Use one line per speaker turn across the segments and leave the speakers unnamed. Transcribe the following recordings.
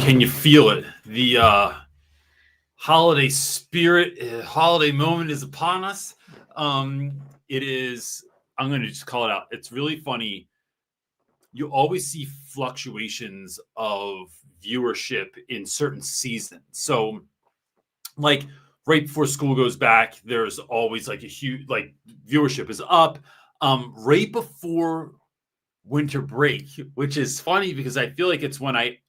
Can you feel it? The holiday spirit, holiday moment is upon us. It is, I'm going to just call it out. It's really funny. You always see fluctuations of viewership in certain seasons. So, like right before school goes back, there's always like a huge, like viewership is up. Right before winter break, which is funny because I feel like it's when I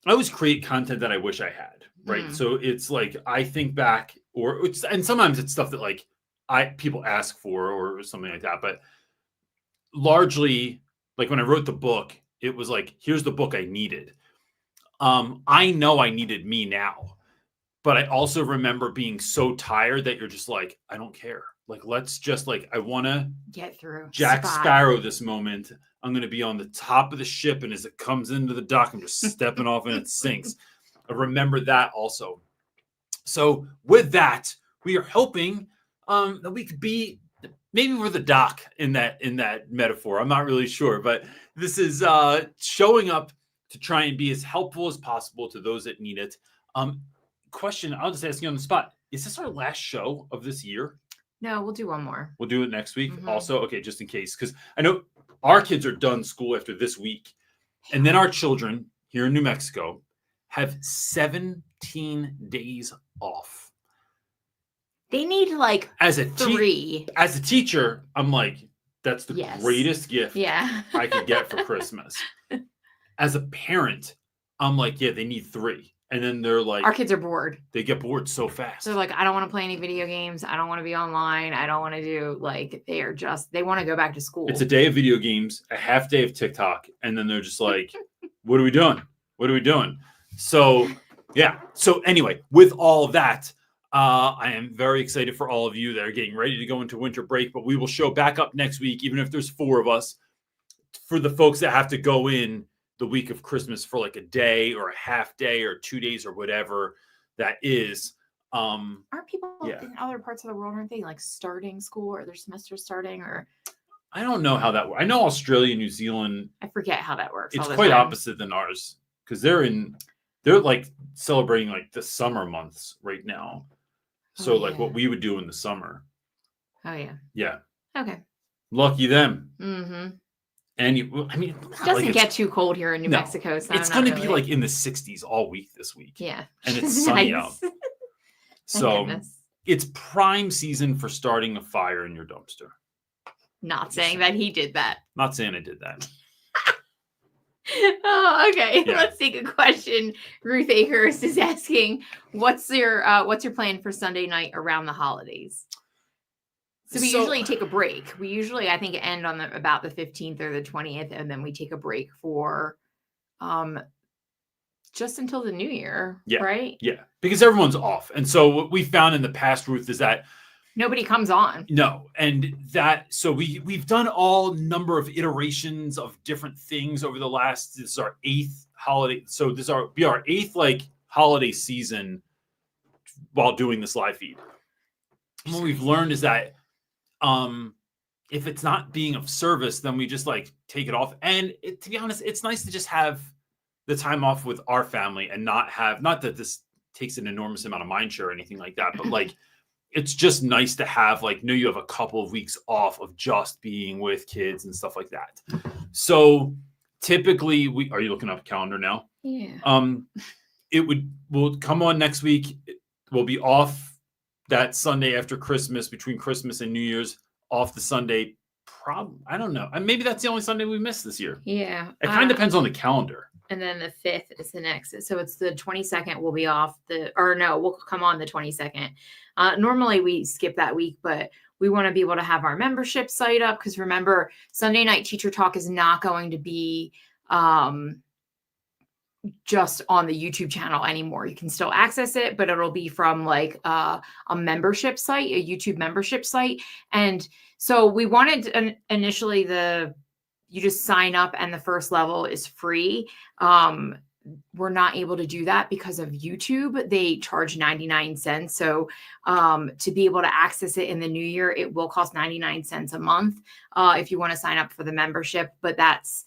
always create content that I wish I had, right? So it's like I think back, and sometimes it's stuff that like people ask for or something like that. But largely, like when I wrote the book, it was like, here's the book I needed. I know I needed me now, but I also remember being so tired that you're just like, I don't care. Like, let's just I want to
get through
Jack Sparrow this moment. I'm going to be on the top of the ship, and as it comes into the dock, I'm just stepping off and it sinks. I remember that also. So with that, we are hoping that we could be, maybe we're the dock in that metaphor. I'm not really sure, but this is showing up to try and be as helpful as possible to those that need it. Question, I'll just ask you on the spot. Is this our last show of this year?
No, we'll do one more.
We'll do it next week also? Okay, just in case. Because I know our kids are done school after this week. And then our children here in New Mexico have 17 days off.
They need like
as a
3.
As a teacher, I'm like, that's the greatest gift I could get for Christmas. As a parent, I'm like, yeah, they need 3. And then they're like,
our kids are bored.
They get bored so fast.
They're like, I don't want to play any video games. I don't want to be online. I don't want to do they want to go back to school.
It's a day of video games, a half day of TikTok. And then they're just like, what are we doing? What are we doing? So, yeah. So anyway, with all of that, I am very excited for all of you that are getting ready to go into winter break, but we will show back up next week, even if there's 4 of us, for the folks that have to go in the week of Christmas for like a day or a half day or 2 days or whatever that is.
Aren't people in other parts of the world, aren't they like starting school or their semester starting? Or
I don't know how that works. I know Australia, New Zealand.
I forget how that works.
It's quite opposite than ours because they're like celebrating like the summer months right now. So like what we would do in the summer.
Oh yeah.
Yeah.
Okay.
Lucky them.
Mm-hmm.
And it
doesn't get too cold here in New Mexico. So
it's going to be like in the 60s all week this week.
Yeah.
And it's sunny out. So it's prime season for starting a fire in your dumpster.
Not saying that he did that.
Not saying I did that.
Oh, okay. Yeah. Let's take a question. Ruth Akers is asking, what's your plan for Sunday night around the holidays? So we usually take a break. We usually, I think, end on about the 15th or the 20th, and then we take a break for just until the new year, right?
Yeah, because everyone's off. And so what we found in the past, Ruth, is that
nobody comes on.
No, and so we've done all number of iterations of different things over the last. This is our 8th holiday. So this be our 8th like holiday season while doing this live feed. And what we've learned is that if it's not being of service, then we just like take it off. And to be honest, it's nice to just have the time off with our family and not that this takes an enormous amount of mind share or anything like that, but like it's just nice to have you have a couple of weeks off of just being with kids and stuff like that. So typically are you looking up a calendar now?
Yeah.
We'll come on next week. We'll be off that Sunday after Christmas, between Christmas and New Year's, off the Sunday. I don't know. Maybe that's the only Sunday we missed this year.
Yeah.
It kind of depends on the calendar.
And then the 5th is the next. So it's the 22nd. We'll be off we'll come on the 22nd. Normally we skip that week, but we want to be able to have our membership site up. Because remember, Sunday Night Teacher Talk is not going to be just on the YouTube channel anymore. You can still access it, but it'll be from like a membership site, a YouTube membership site. And so we wanted initially you just sign up and the first level is free. We're not able to do that because of YouTube. They charge 99 cents. So to be able to access it in the new year, it will cost 99 cents a month if you want to sign up for the membership. But that's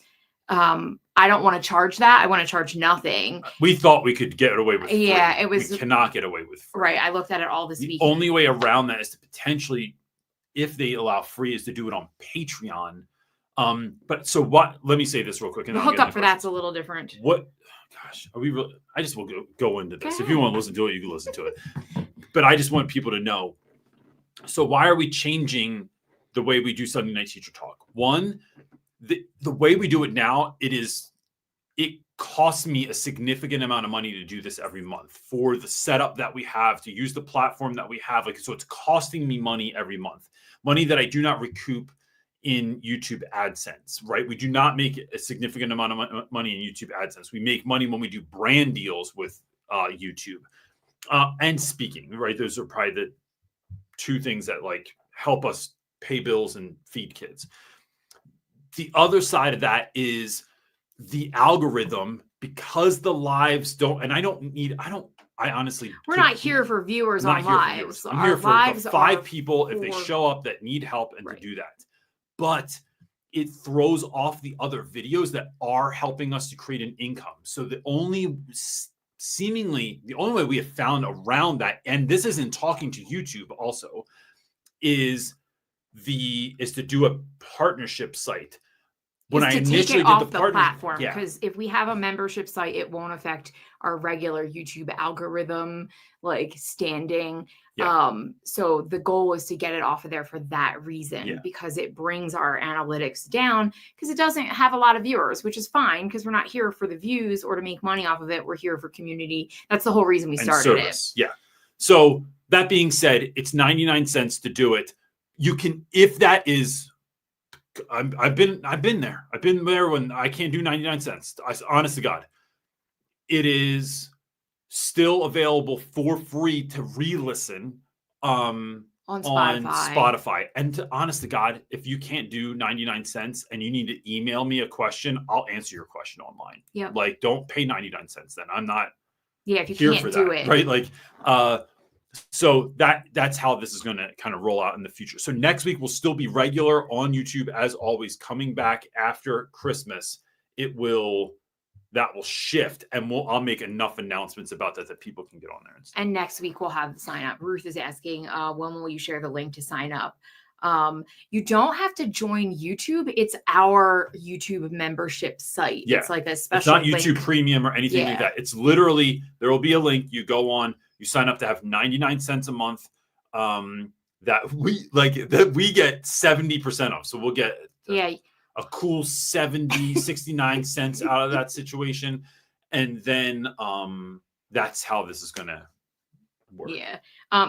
I don't want to charge that. I want to charge nothing.
We thought we could get away with free.
Yeah, it was.
We cannot get away with free.
Right. I looked at it all this week.
The only way around that is to potentially, if they allow free, is to do it on Patreon. But so what? Let me say this real quick. And
The hookup for that's a little different.
What? Gosh, are we really? I just will go into this. If you want to listen to it, you can listen to it. But I just want people to know. So why are we changing the way we do Sunday Night Teacher Talk? One, the way we do it now, it costs me a significant amount of money to do this every month for the setup that we have, to use the platform that we have. Like, so it's costing me money every month, money that I do not recoup in YouTube AdSense, right? We do not make a significant amount of money in YouTube AdSense. We make money when we do brand deals with YouTube and speaking, right? Those are probably the two things that like help us pay bills and feed kids. The other side of that is the algorithm, because the lives don't, and I honestly,
we're not here for viewers on lives.
I'm here for the 5 people if they show up that need help and to do that. But it throws off the other videos that are helping us to create an income. So seemingly the only way we have found around that, and this isn't talking to YouTube also, is to do a partnership site.
When I initially did the platform, because if we have a membership site, it won't affect our regular YouTube algorithm like standing. So the goal is to get it off of there for that reason, because it brings our analytics down, because it doesn't have a lot of viewers, which is fine, because we're not here for the views or to make money off of it. We're here for community. That's the whole reason we started it.
Yeah. So that being said, it's 99 cents to do it. You can, if that is, I've been there. I've been there when I can't do 99 cents. Honest to God, it is still available for free to re-listen on Spotify. And honest to God, if you can't do 99 cents and you need to email me a question, I'll answer your question online. Yeah. Like, don't pay 99 cents then. I'm not
if you here can't for do
that,
it.
Right. Like, so that's how this is going to kind of roll out in the future. So next week will still be regular on YouTube as always. Coming back after Christmas, that will shift, and I'll make enough announcements about that people can get on there.
And next week we'll have the sign up. Ruth is asking, when will you share the link to sign up? You don't have to join YouTube. It's our YouTube membership site.
Yeah.
It's like a special.
It's not YouTube Premium or anything like that. It's literally, there will be a link. You go on. You sign up to have 99 cents a month that we get 70% of. So we'll get a cool 69 cents out of that situation. And then that's how this is going to work.
Yeah.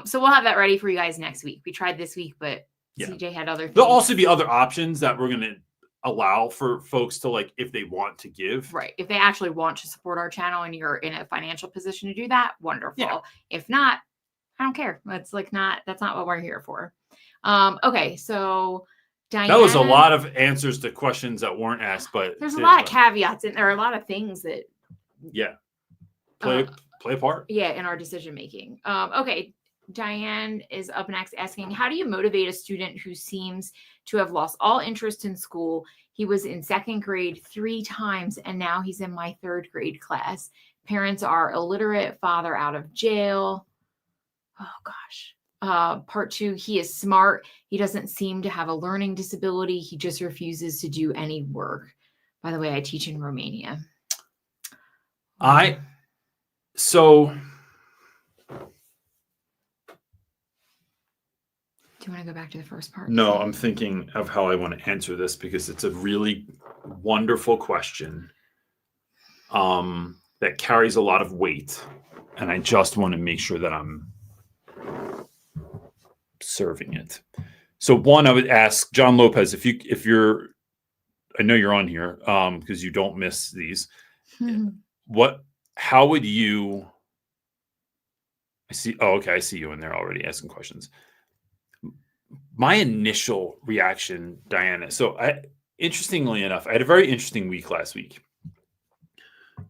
So we'll have that ready for you guys next week. We tried this week, but CJ had other things.
There'll also be other options that we're going to allow for folks to, like, if they want to give.
Right. If they actually want to support our channel and you're in a financial position to do that, wonderful. Yeah. If not, I don't care. That's not what we're here for. Okay. So Diana,
that was a lot of answers to questions that weren't asked, but
there's a lot of caveats and there are a lot of things that
play a part.
In our decision making. Okay. Diane is up next asking, how do you motivate a student who seems to have lost all interest in school? He was in 2nd grade 3 times, and now he's in my 3rd grade class. Parents are illiterate, father out of jail. Oh, gosh. Part 2, he is smart. He doesn't seem to have a learning disability. He just refuses to do any work. By the way, I teach in Romania. Do you want to go back to the first part?
No, I'm thinking of how I want to answer this because it's a really wonderful question that carries a lot of weight. And I just want to make sure that I'm serving it. So one, I would ask John Lopez, if you're, I know you're on here because you don't miss these. How would you, I see you in there already asking questions. My initial reaction, Diana. So interestingly enough, I had a very interesting week last week. A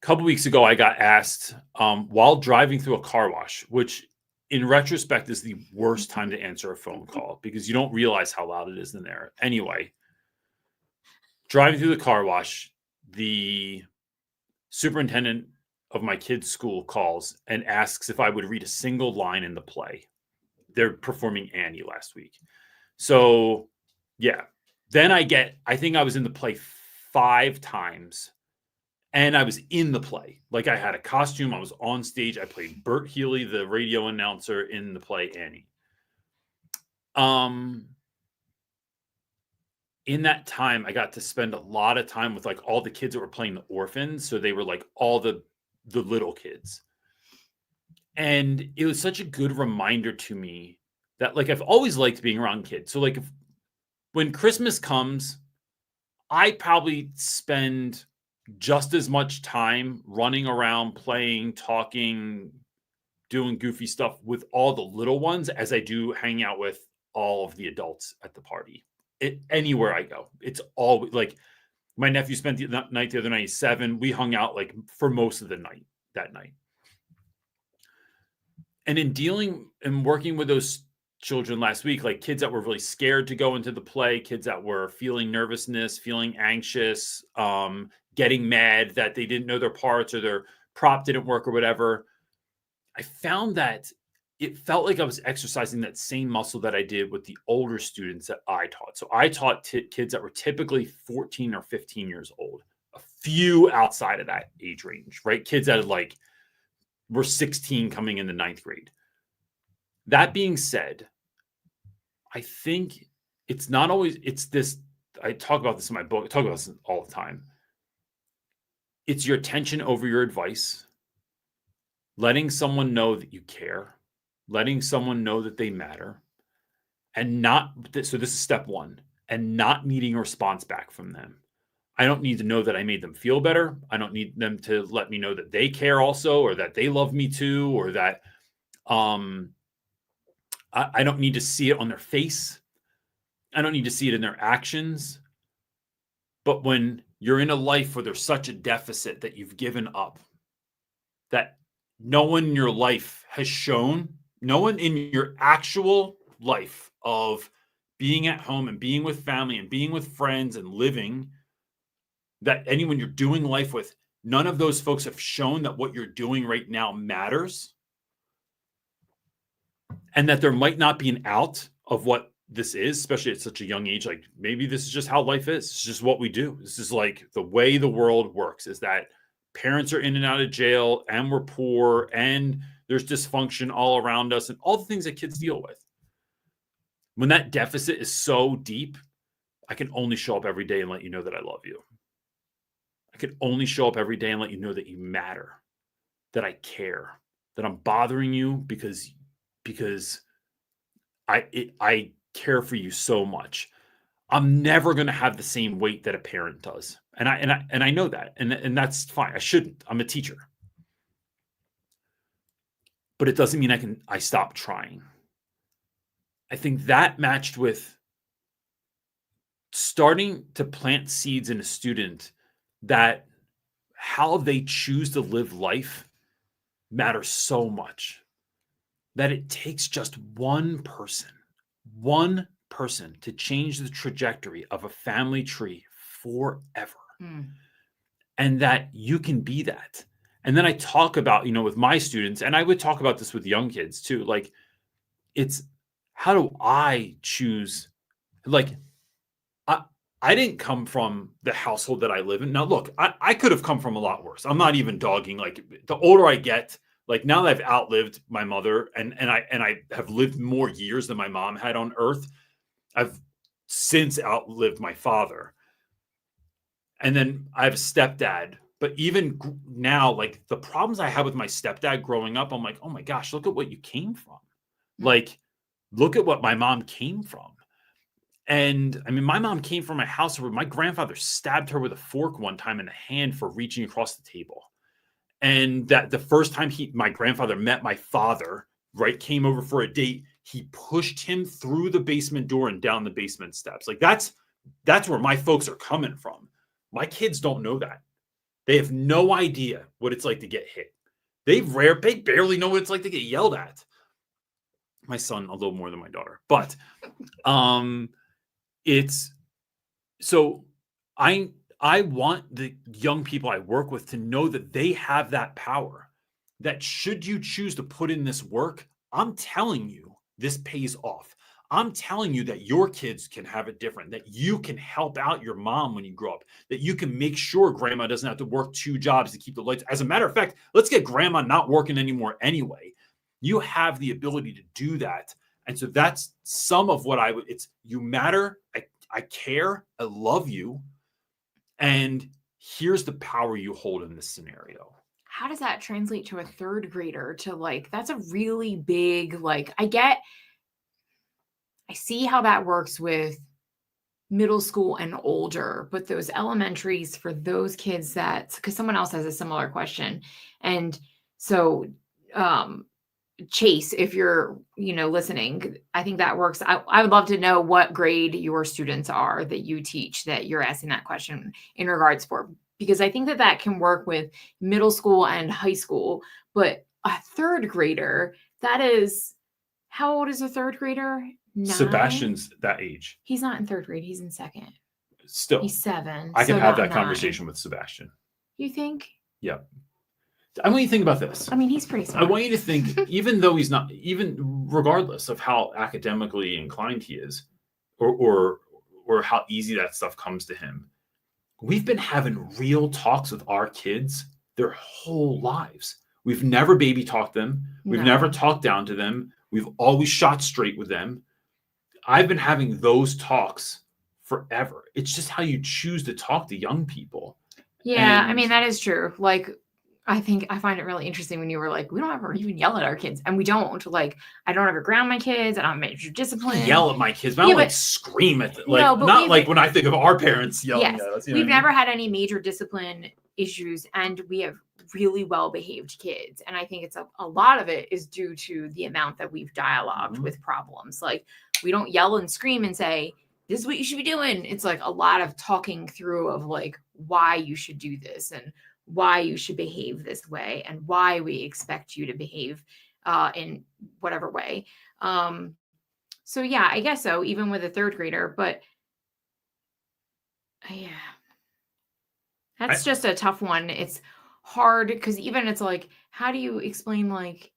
couple weeks ago, I got asked while driving through a car wash, which in retrospect is the worst time to answer a phone call because you don't realize how loud it is in there. Anyway, driving through the car wash, the superintendent of my kid's school calls and asks if I would read a single line in the play. They're performing Annie last week. So, yeah. Then I think I was in the play 5 times, and I was in the play. Like, I had a costume. I was on stage. I played Bert Healy, the radio announcer, in the play Annie. In that time, I got to spend a lot of time with like all the kids that were playing the orphans. So they were like all the little kids. And it was such a good reminder to me that like I've always liked being around kids. So like when Christmas comes, I probably spend just as much time running around, playing, talking, doing goofy stuff with all the little ones as I do hanging out with all of the adults at the party. Anywhere I go, it's always like my nephew spent the night the other night. 7. We hung out like for most of the night that night. And in dealing and working with those children last week, like kids that were really scared to go into the play, kids that were feeling nervousness, feeling anxious, getting mad that they didn't know their parts or their prop didn't work or whatever. I found that it felt like I was exercising that same muscle that I did with the older students that I taught. So I taught kids that were typically 14 or 15 years old, a few outside of that age range, right? Kids that like were 16 coming in the 9th grade. That being said, I think it's not always, it's this, I talk about this in my book, I talk about this all the time. It's your attention over your advice, letting someone know that you care, letting someone know that they matter, and not, so this is step 1, and not needing a response back from them. I don't need to know that I made them feel better. I don't need them to let me know that they care also, or that they love me too, or that I don't need to see it on their face. I don't need to see it in their actions. But when you're in a life where there's such a deficit that you've given up, that no one in your life has shown, no one in your actual life of being at home and being with family and being with friends and living, that anyone you're doing life with, none of those folks have shown that what you're doing right now matters. And that there might not be an out of what this is, especially at such a young age. Like maybe this is just how life is. It's just what we do. This is like the way the world works, is that parents are in and out of jail and we're poor and there's dysfunction all around us and all the things that kids deal with. When that deficit is so deep, I can only show up every day and let you know that I love you. I can only show up every day and let you know that you matter, that I care, that I'm bothering you because I care for you so much. I'm never going to have the same weight that a parent does. And I know that. And that's fine. I shouldn't. I'm a teacher. But it doesn't mean I stop trying. I think that matched with starting to plant seeds in a student that how they choose to live life matters so much, that it takes just one person to change the trajectory of a family tree forever. And that you can be that. And then I talk about, with my students, and I would talk about this with young kids too. Like, it's how do I choose? Like, I didn't come from the household that I live in. Now, look, I could have come from a lot worse. I'm not even dogging. Like, the older I get, like now that I've outlived my mother and I have lived more years than my mom had on earth, I've since outlived my father. And then I have a stepdad. But even now, like the problems I had with my stepdad growing up, I'm like, oh my gosh, look at what you came from. Like, look at what my mom came from. And I mean, my mom came from a house where my grandfather stabbed her with a fork one time in the hand for reaching across the table. And that the first time my grandfather met my father, right, came over for a date, he pushed him through the basement door and down the basement steps. Like that's where my folks are coming from. My kids don't know that. They have no idea what it's like to get hit. They barely know what it's like to get yelled at. My son, a little more than my daughter, but it's so I I want the young people I work with to know that they have that power, that should you choose to put in this work, I'm telling you, this pays off. I'm telling you that your kids can have it different, that you can help out your mom when you grow up, that you can make sure grandma doesn't have to work 2 jobs to keep the lights. As a matter of fact, let's get grandma not working anymore anyway. You have the ability to do that. And so that's some of what it's you matter. I care. I love you. And here's the power you hold in this scenario.
How does that translate to a third grader? To like, that's a really big, like, I see how that works with middle school and older, but those elementaries for those kids because someone else has a similar question. And so, Chase, if you're, listening, I think that works. I would love to know what grade your students are that you teach, that you're asking that question in regards for, because I think that can work with middle school and high school, but a third grader, how old is a third grader? 9?
Sebastian's that age.
He's not in third grade. He's in second.
Still.
He's 7.
I can have that conversation with Sebastian.
You think?
Yeah. I want you to think about this.
I mean, he's pretty smart.
I want you to think, even though he's not, even regardless of how academically inclined he is, or how easy that stuff comes to him, we've been having real talks with our kids their whole lives. We've never baby talked them. We've never talked down to them. We've always shot straight with them. I've been having those talks forever. It's just how you choose to talk to young people.
Yeah, I mean, that is true. Like, I find it really interesting when you were like, we don't ever even yell at our kids. And we don't. Like, I don't ever ground my kids. I don't major discipline.
I yell at my kids, but I don't like scream at them. Like, no, not like when I think of our parents yelling at us.
We've never had any major discipline issues, and we have really well-behaved kids. And I think it's a lot of it is due to the amount that we've dialogued with problems. Like, we don't yell and scream and say, this is what you should be doing. It's like a lot of talking through of like why you should do this and why you should behave this way and why we expect you to behave in whatever way. So yeah, I guess so, even with a third grader, but yeah, that's just a tough one. It's hard because even it's like, how do you explain like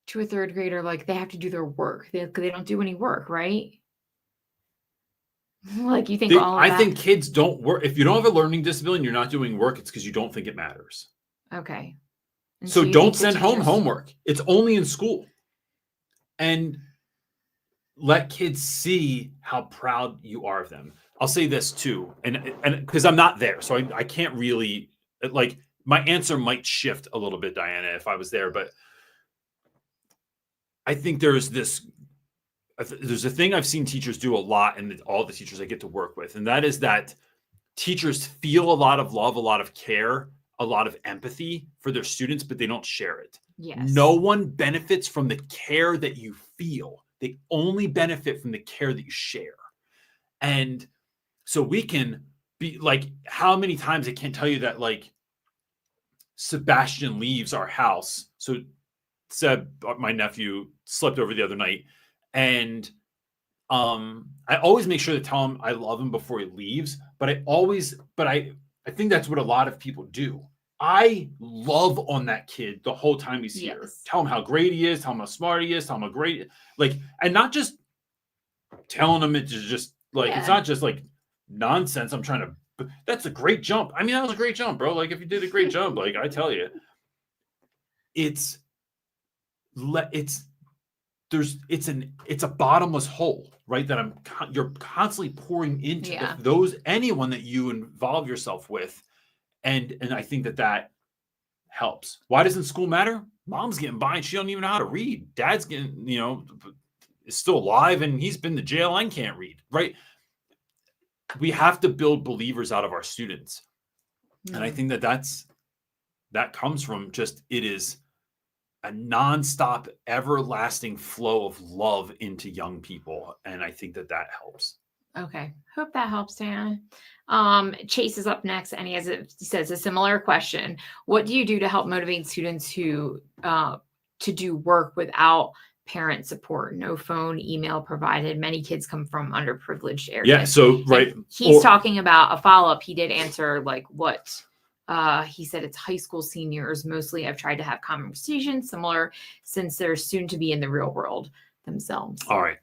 to a third grader, like they have to do their work? They don't do any work, right? Like you think
I think kids don't work. If you don't have a learning disability and you're not doing work, it's because you don't think it matters.
Okay.
So don't send home homework. It's only in school. And let kids see how proud you are of them. I'll say this too, and because I'm not there, so I can't really, like, my answer might shift a little bit, Diana, if I was there, but I think there's a thing I've seen teachers do a lot, and all the teachers I get to work with, and that is that teachers feel a lot of love, a lot of care, a lot of empathy for their students, but they don't share it.
Yes.
No one benefits from the care that you feel. They only benefit from the care that you share. And so we can be like, how many times I can't tell you that, like, Sebastian leaves our house. So Seb, my nephew, slept over the other night. And I always make sure to tell him I love him before he leaves. But I think that's what a lot of people do. I love on that kid the whole time he's here. Tell him how great he is, tell him how smart he is, tell him how great, like, and not just telling him it's just like, it's not just like nonsense. I'm trying to, that's a great jump. I mean, that was a great jump, bro. Like, if you did a great jump, like, I tell you, it's a bottomless hole, right? That you're constantly pouring into anyone that you involve yourself with. And I think that helps. Why doesn't school matter? Mom's getting by and she don't even know how to read. Dad's getting, is still alive and he's been to jail and can't read, right? We have to build believers out of our students. Mm-hmm. And I think that comes from it is a nonstop, everlasting flow of love into young people. And I think that helps.
Okay. Hope that helps, Diana. Chase is up next, and he says a similar question. What do you do to help motivate students to do work without parent support, no phone, email provided. Many kids come from underprivileged areas.
Yeah. So, right.
And he's talking about a follow-up. He did answer like what he said it's high school seniors. Mostly I've tried to have conversations similar since they're soon to be in the real world themselves.
All right.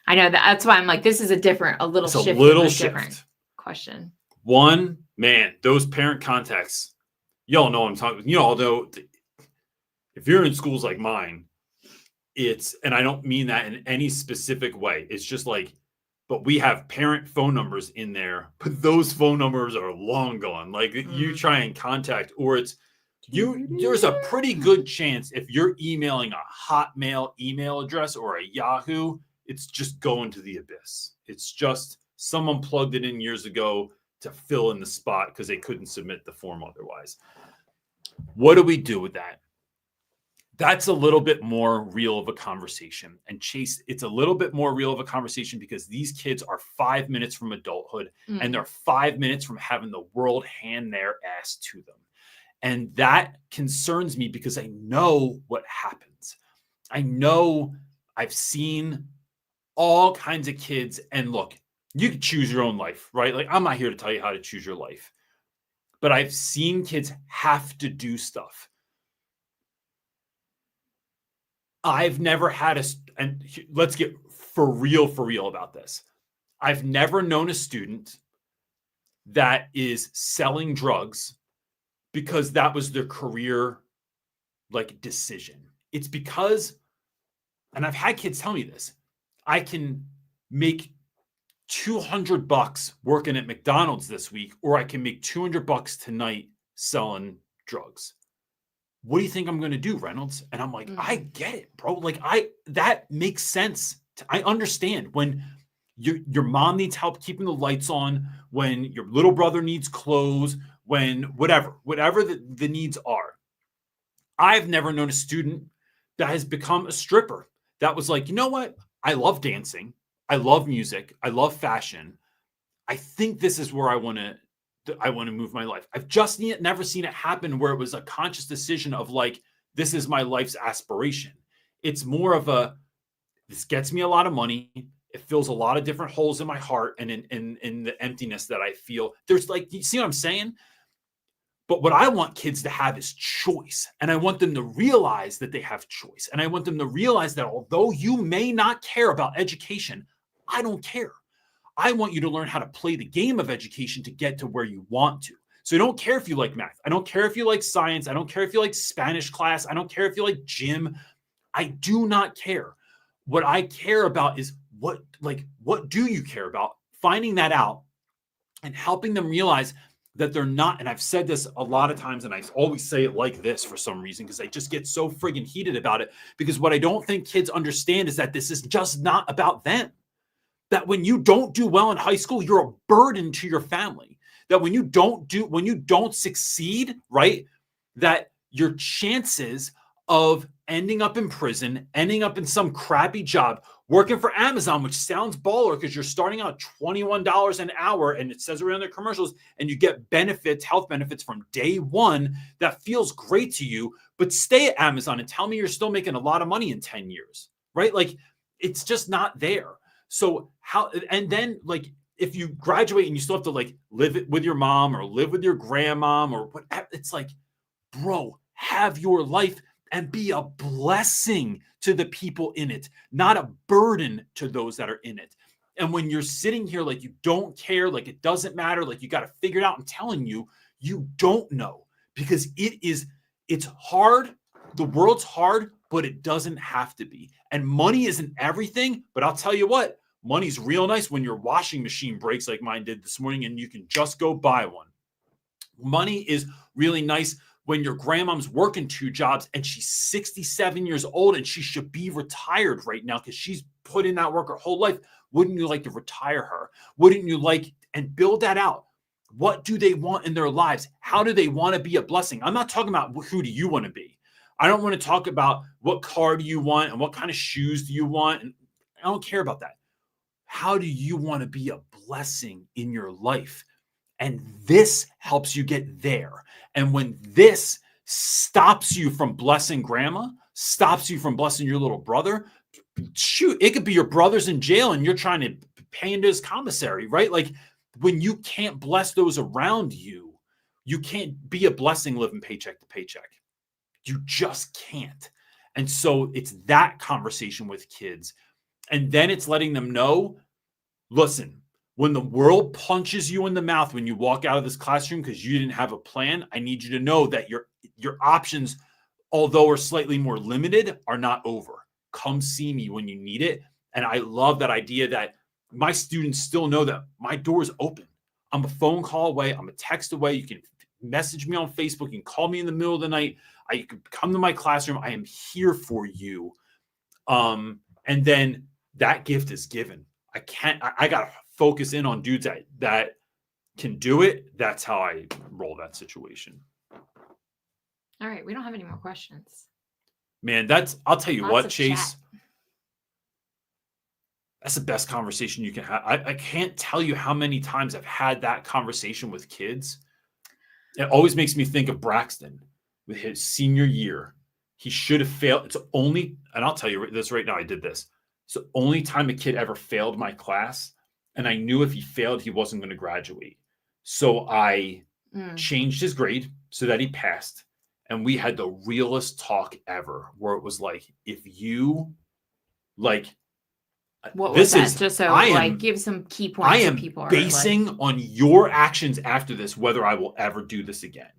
I know that's why I'm like, this is a little
It's a
shift.
little
different question.
One, man, those parent contacts, y'all know what I'm talking about. You know, although if you're in schools like mine, and I don't mean that in any specific way. It's just like, but we have parent phone numbers in there, but those phone numbers are long gone. Like you try and contact, or there's a pretty good chance if you're emailing a Hotmail email address or a Yahoo, it's just going to the abyss. It's just someone plugged it in years ago to fill in the spot because they couldn't submit the form otherwise. What do we do with that? That's a little bit more real of a conversation. And Chase, it's a little bit more real of a conversation because these kids are 5 minutes from adulthood and they're 5 minutes from having the world hand their ass to them. And that concerns me because I know what happens. I know I've seen all kinds of kids. And look, you can choose your own life, right? Like I'm not here to tell you how to choose your life. But I've seen kids have to do stuff. I've never had and let's get for real about this. I've never known a student that is selling drugs because that was their career like decision. It's because, and I've had kids tell me this, I can make $200 working at McDonald's this week, or I can make $200 tonight selling drugs. What do you think I'm going to do, Reynolds? And I'm like, I get it, bro. Like that makes sense. I understand when your mom needs help keeping the lights on, when your little brother needs clothes, when whatever the needs are. I've never known a student that has become a stripper that was like, you know what? I love dancing. I love music. I love fashion. I think this is where I want to move my life. I've just never seen it happen where it was a conscious decision of like, this is my life's aspiration. It's more of this gets me a lot of money. It fills a lot of different holes in my heart and in the emptiness that I feel. There's like, you see what I'm saying? But what I want kids to have is choice. And I want them to realize that they have choice. And I want them to realize that although you may not care about education, I don't care. I want you to learn how to play the game of education to get to where you want to. So I don't care if you like math. I don't care if you like science. I don't care if you like Spanish class. I don't care if you like gym. I do not care. What I care about is what do you care about? Finding that out and helping them realize that they're not, and I've said this a lot of times, and I always say it like this for some reason, because I just get so friggin' heated about it, because what I don't think kids understand is that this is just not about them. That when you don't do well in high school, you're a burden to your family. That when you don't succeed, right, that your chances of ending up in prison, ending up in some crappy job, working for Amazon, which sounds baller because you're starting out $21 an hour, and it says around their commercials, and you get benefits, health benefits from day one. That feels great to you, but stay at Amazon and tell me you're still making a lot of money in 10 years, right? Like it's just not there. So and then like, if you graduate and you still have to like live it with your mom or live with your grandmom or whatever, it's like, bro, have your life and be a blessing to the people in it, not a burden to those that are in it. And when you're sitting here like you don't care, like it doesn't matter, like you got to figure it out, I'm telling you, you don't know, because it's hard. The world's hard, but it doesn't have to be. And money isn't everything, but I'll tell you what, money's real nice when your washing machine breaks like mine did this morning and you can just go buy one. Money is really nice when your grandmom's working 2 jobs and she's 67 years old and she should be retired right now because she's put in that work her whole life. Wouldn't you like to retire her? Wouldn't you like and build that out? What do they want in their lives? How do they want to be a blessing? I'm not talking about who do you want to be. I don't want to talk about what car do you want and what kind of shoes do you want. And I don't care about that. How do you want to be a blessing in your life? And this helps you get there. And when this stops you from blessing grandma, stops you from blessing your little brother, shoot, it could be your brother's in jail and you're trying to pay into his commissary, right? Like when you can't bless those around you, you can't be a blessing living paycheck to paycheck. You just can't. And so it's that conversation with kids. And then it's letting them know, listen, when the world punches you in the mouth when you walk out of this classroom because you didn't have a plan, I need you to know that your options, although are slightly more limited, are not over. Come see me when you need it. And I love that idea that my students still know that my door is open. I'm a phone call away. I'm a text away. You can message me on Facebook. You can call me in the middle of the night. You can come to my classroom. I am here for you. And then that gift is given. I got to focus in on dudes that can do it. That's how I roll that situation.
All right. We don't have any more questions.
Man, I'll tell you
Lots
what,
of
Chase.
chat.
That's the best conversation you can have. I can't tell you how many times I've had that conversation with kids. It always makes me think of Braxton with his senior year. He should have failed. It's only, and I'll tell you this right now, I did this. It's the only time a kid ever failed my class. And I knew if he failed, he wasn't going to graduate. So I changed his grade so that he passed. And we had the realest talk ever, where it was like, if you like,
What
this
was that?
is
Just so give some key points.
I am
people
basing on your actions after this, whether I will ever do this again.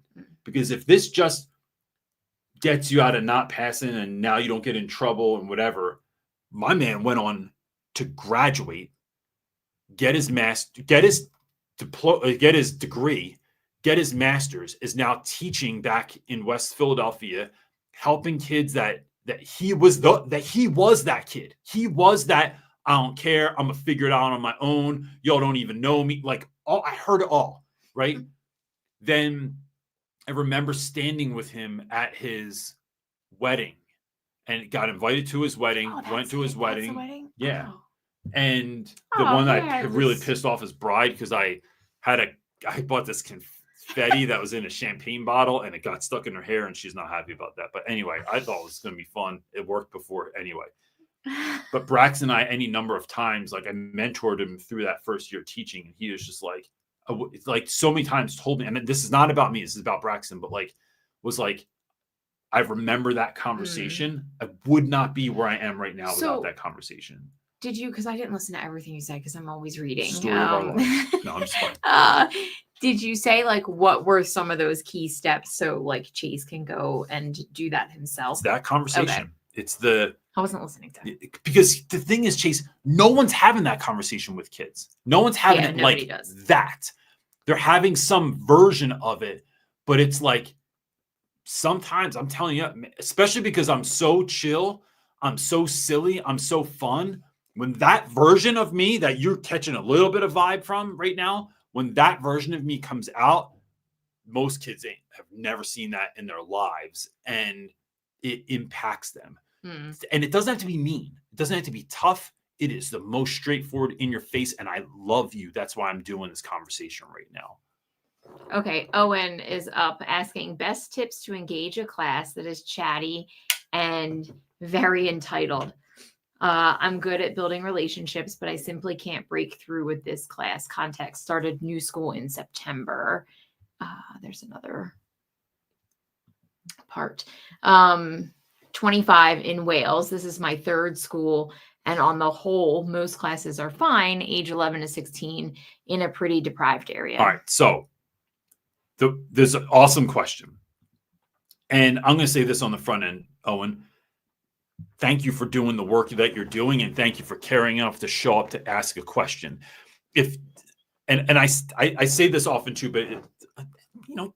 Because if this just gets you out of not passing and now you don't get in trouble and whatever, my man went on to graduate, get his degree, get his master's, is now teaching back in West Philadelphia, helping kids that he was that kid. He was that, I don't care, I'm gonna figure it out on my own. Y'all don't even know me. Like, I heard it all, right? Then I remember standing with him at his wedding and got invited to his wedding, went to his wedding.
That's the wedding?
Yeah.
Oh.
And the one that I really pissed off his bride, because I bought this confetti that was in a champagne bottle and it got stuck in her hair and she's not happy about that. But anyway, I thought it was going to be fun. It worked before anyway. But Braxton and I, any number of times, like I mentored him through that first year teaching, and he was just like so many times told me, and this is not about me, this is about Braxton, but was like, I remember that conversation. I would not be where I am right now without that conversation.
Did you, because I didn't listen to everything you said because I'm always reading.
Story of our life. No, I'm just fine.
Did you say what were some of those key steps so Chase can go and do that himself?
It's that conversation. Okay.
I wasn't listening to it.
Because the thing is, Chase, no one's having that conversation with kids. No one's having it like that. They're having some version of it, but it's like, sometimes I'm telling you, especially because I'm so chill, I'm so silly, I'm so fun. When that version of me that you're catching a little bit of vibe from right now, when that version of me comes out, most kids have never seen that in their lives, and it impacts them. And it doesn't have to be mean. It doesn't have to be tough. It is the most straightforward, in your face, and I love you. That's why I'm doing this conversation right now.
Okay, Owen is up asking best tips to engage a class that is chatty and very entitled. I'm good at building relationships, but I simply can't break through with this class. Context: started new school in September. There's another part. 25 in Wales. This is my third school. And on the whole, most classes are fine, age 11 to 16, in a pretty deprived area.
All right. So there's an awesome question. And I'm going to say this on the front end, Owen. Thank you for doing the work that you're doing, and thank you for caring enough to show up to ask a question. I say this often too, but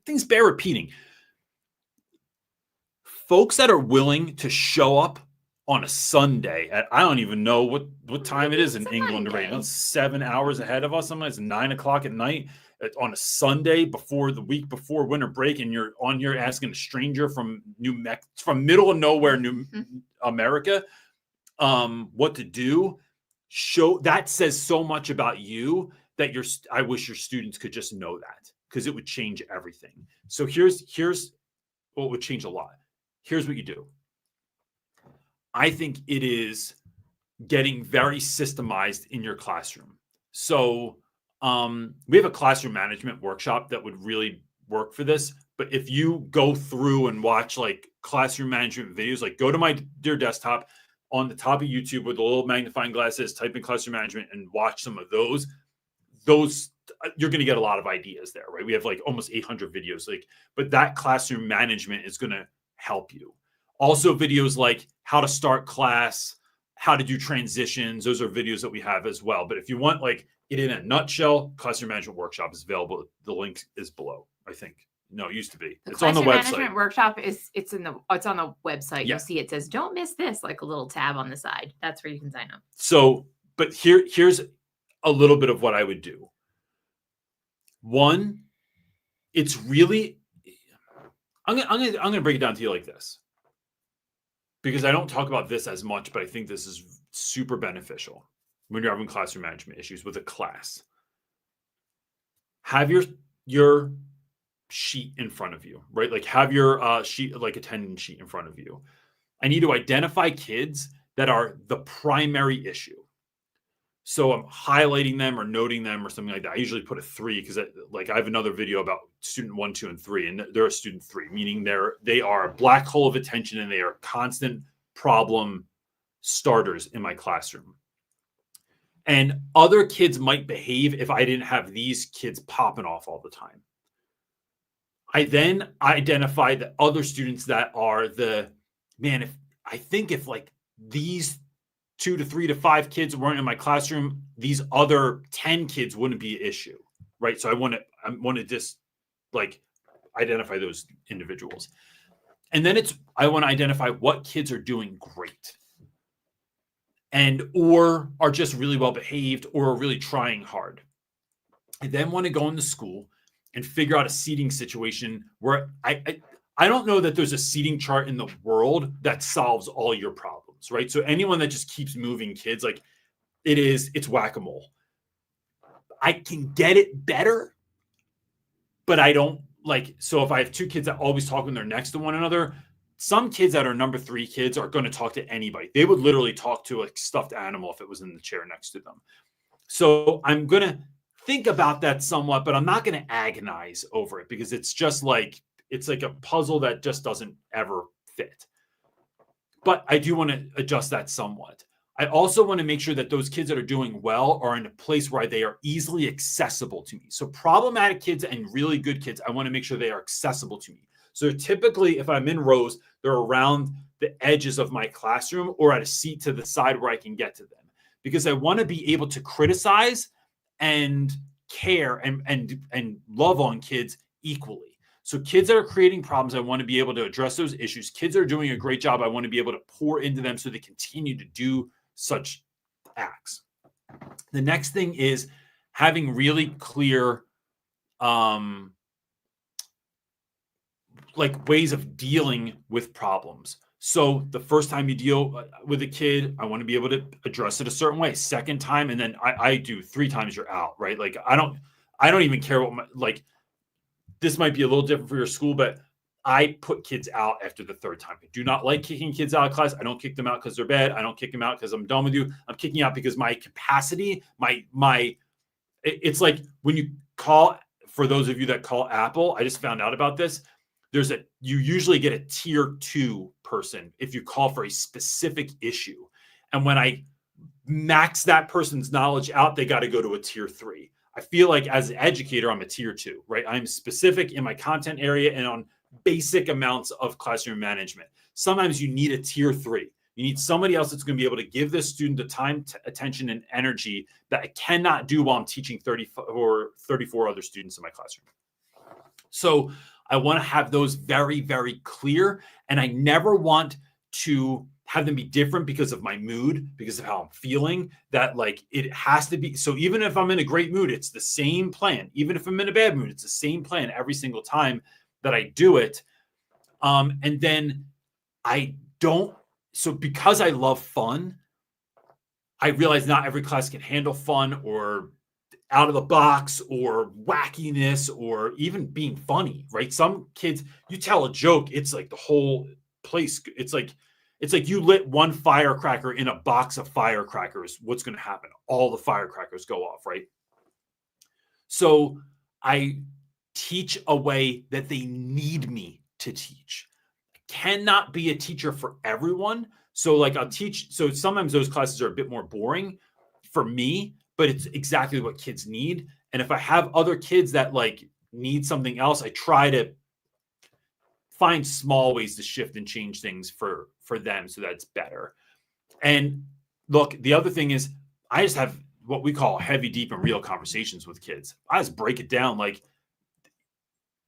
things bear repeating. Folks that are willing to show up on a Sunday at, I don't even know what time it is in England right now. It's 7 hours ahead of us. Sometimes it's 9 o'clock at night on a Sunday before the week before winter break, and you're on here asking a stranger from from middle of nowhere, New America, what to do. That says so much about you that I wish your students could just know that, because it would change everything. So here's what would change a lot. Here's what you do. I think it is getting very systemized in your classroom. So we have a classroom management workshop that would really work for this. But if you go through and watch like classroom management videos, like go to my dear desktop on the top of YouTube with the little magnifying glasses, type in classroom management and watch some of those you're going to get a lot of ideas there, right? We have like almost 800 videos, like, but that classroom management is going to help you. Also videos like how to start class, how to do transitions. Those are videos that we have as well. But if you want like it in a nutshell, classroom management workshop is available. The link is below, I think. No, it used to be. It's on the website.
Management workshop it's on the website.
Yeah.
You'll see it says don't miss this, like a little tab on the side. That's where you can sign up.
So, but here's a little bit of what I would do. One, it's really I'm gonna break it down to you like this, because I don't talk about this as much, but I think this is super beneficial when you're having classroom management issues with a class. Have your sheet in front of you, right? Like have your sheet, like attendance sheet in front of you. I need to identify kids that are the primary issue. So I'm highlighting them or noting them or something like that. I usually put a 3 because I have another video about student 1, 2, and 3, and they're a student 3, meaning they are a black hole of attention and they are constant problem starters in my classroom. And other kids might behave if I didn't have these kids popping off all the time. I then identify the other students that are if like these 2 to 3 to 5 kids weren't in my classroom, these other 10 kids wouldn't be an issue, right? So I want to just like identify those individuals. And then I want to identify what kids are doing great or are just really well behaved or are really trying hard. I then want to go into school and figure out a seating situation where I don't know that there's a seating chart in the world that solves all your problems, right? So anyone that just keeps moving kids, like it's whack-a-mole. I can get it better, but I don't so if I have 2 kids that always talk when they're next to one another, some kids that are number 3 kids are going to talk to anybody. They would literally talk to a stuffed animal if it was in the chair next to them. So I'm going to think about that somewhat, but I'm not going to agonize over it because it's just it's like a puzzle that just doesn't ever fit. But I do want to adjust that somewhat. I also want to make sure that those kids that are doing well are in a place where they are easily accessible to me. So problematic kids and really good kids, I want to make sure they are accessible to me. So typically, if I'm in rows, they're around the edges of my classroom or at a seat to the side where I can get to them, because I want to be able to criticize and care and love on kids equally. So kids that are creating problems, I want to be able to address those issues. Kids that are doing a great job, I want to be able to pour into them so they continue to do such acts. The next thing is having really clear ways of dealing with problems. So the first time you deal with a kid, I want to be able to address it a certain way. Second time, and then I do 3 times, you're out, right? Like I don't even care what this might be a little different for your school, but I put kids out after the 3rd time. I do not like kicking kids out of class. I don't kick them out because they're bad. I don't kick them out because I'm done with you. I'm kicking out because my capacity, it's like when you call, for those of you that call Apple, I just found out about this. You usually get a tier 2 person if you call for a specific issue. And when I max that person's knowledge out, they got to go to a tier 3. I feel like as an educator, I'm a tier 2, right? I'm specific in my content area and on basic amounts of classroom management. Sometimes you need a tier 3. You need somebody else that's going to be able to give this student the time, attention, and energy that I cannot do while I'm teaching 34 other students in my classroom. So I want to have those very, very clear. And I never want to have them be different because of my mood, because of how I'm feeling, that it has to be. So even if I'm in a great mood, it's the same plan. Even if I'm in a bad mood, it's the same plan every single time that I do it. And then so because I love fun, I realize not every class can handle fun or out of the box or wackiness or even being funny, right? Some kids, you tell a joke, it's like the whole place. It's like It's like you lit one firecracker in a box of firecrackers. What's going to happen? All the firecrackers go off, right? So I teach a way that they need me to teach. I cannot be a teacher for everyone. So like I'll teach. So sometimes those classes are a bit more boring for me, but it's exactly what kids need. And if I have other kids that like need something else, I try to find small ways to shift and change things for them so that's better. And look, the other thing is I just have what we call heavy, deep, and real conversations with kids. I just break it down like,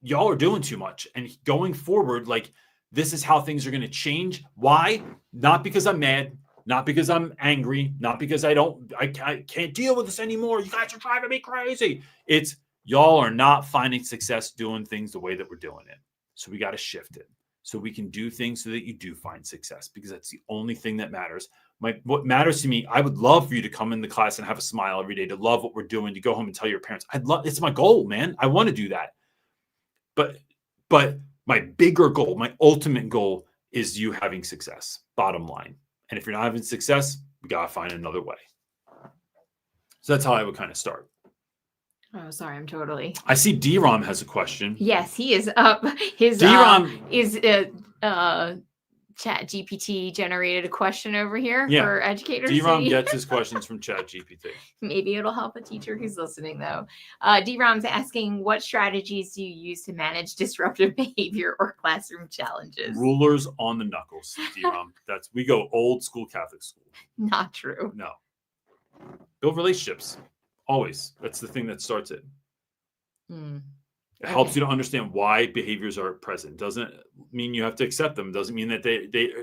y'all are doing too much. And going forward, like, this is how things are going to change. Why? Not because I'm mad, not because I'm angry, not because I can't deal with this anymore. You guys are driving me crazy. It's y'all are not finding success doing things the way that we're doing it. So we got to shift it so we can do things so that you do find success, because that's the only thing that matters. What matters to me, I would love for you to come in the class and have a smile every day, to love what we're doing, to go home and tell your parents. It's my goal, man. I want to do that. But my bigger goal, my ultimate goal is you having success, bottom line. And if you're not having success, we got to find another way. So that's how I would kind of start.
Oh, sorry, I'm totally.
I see D-Rom has a question.
Yes, he is up. His
D-Rom
is Chat GPT generated a question over here for educators.
D-Rom gets his questions from Chat GPT.
Maybe it'll help a teacher who's listening, though. D-Rom's asking, what strategies do you use to manage disruptive behavior or classroom challenges?
Rulers on the knuckles, D-Rom. We go old school Catholic school.
Not true.
No. Build relationships. Always. That's the thing that starts it. It helps you to understand why behaviors are present. Doesn't mean you have to accept them. Doesn't mean that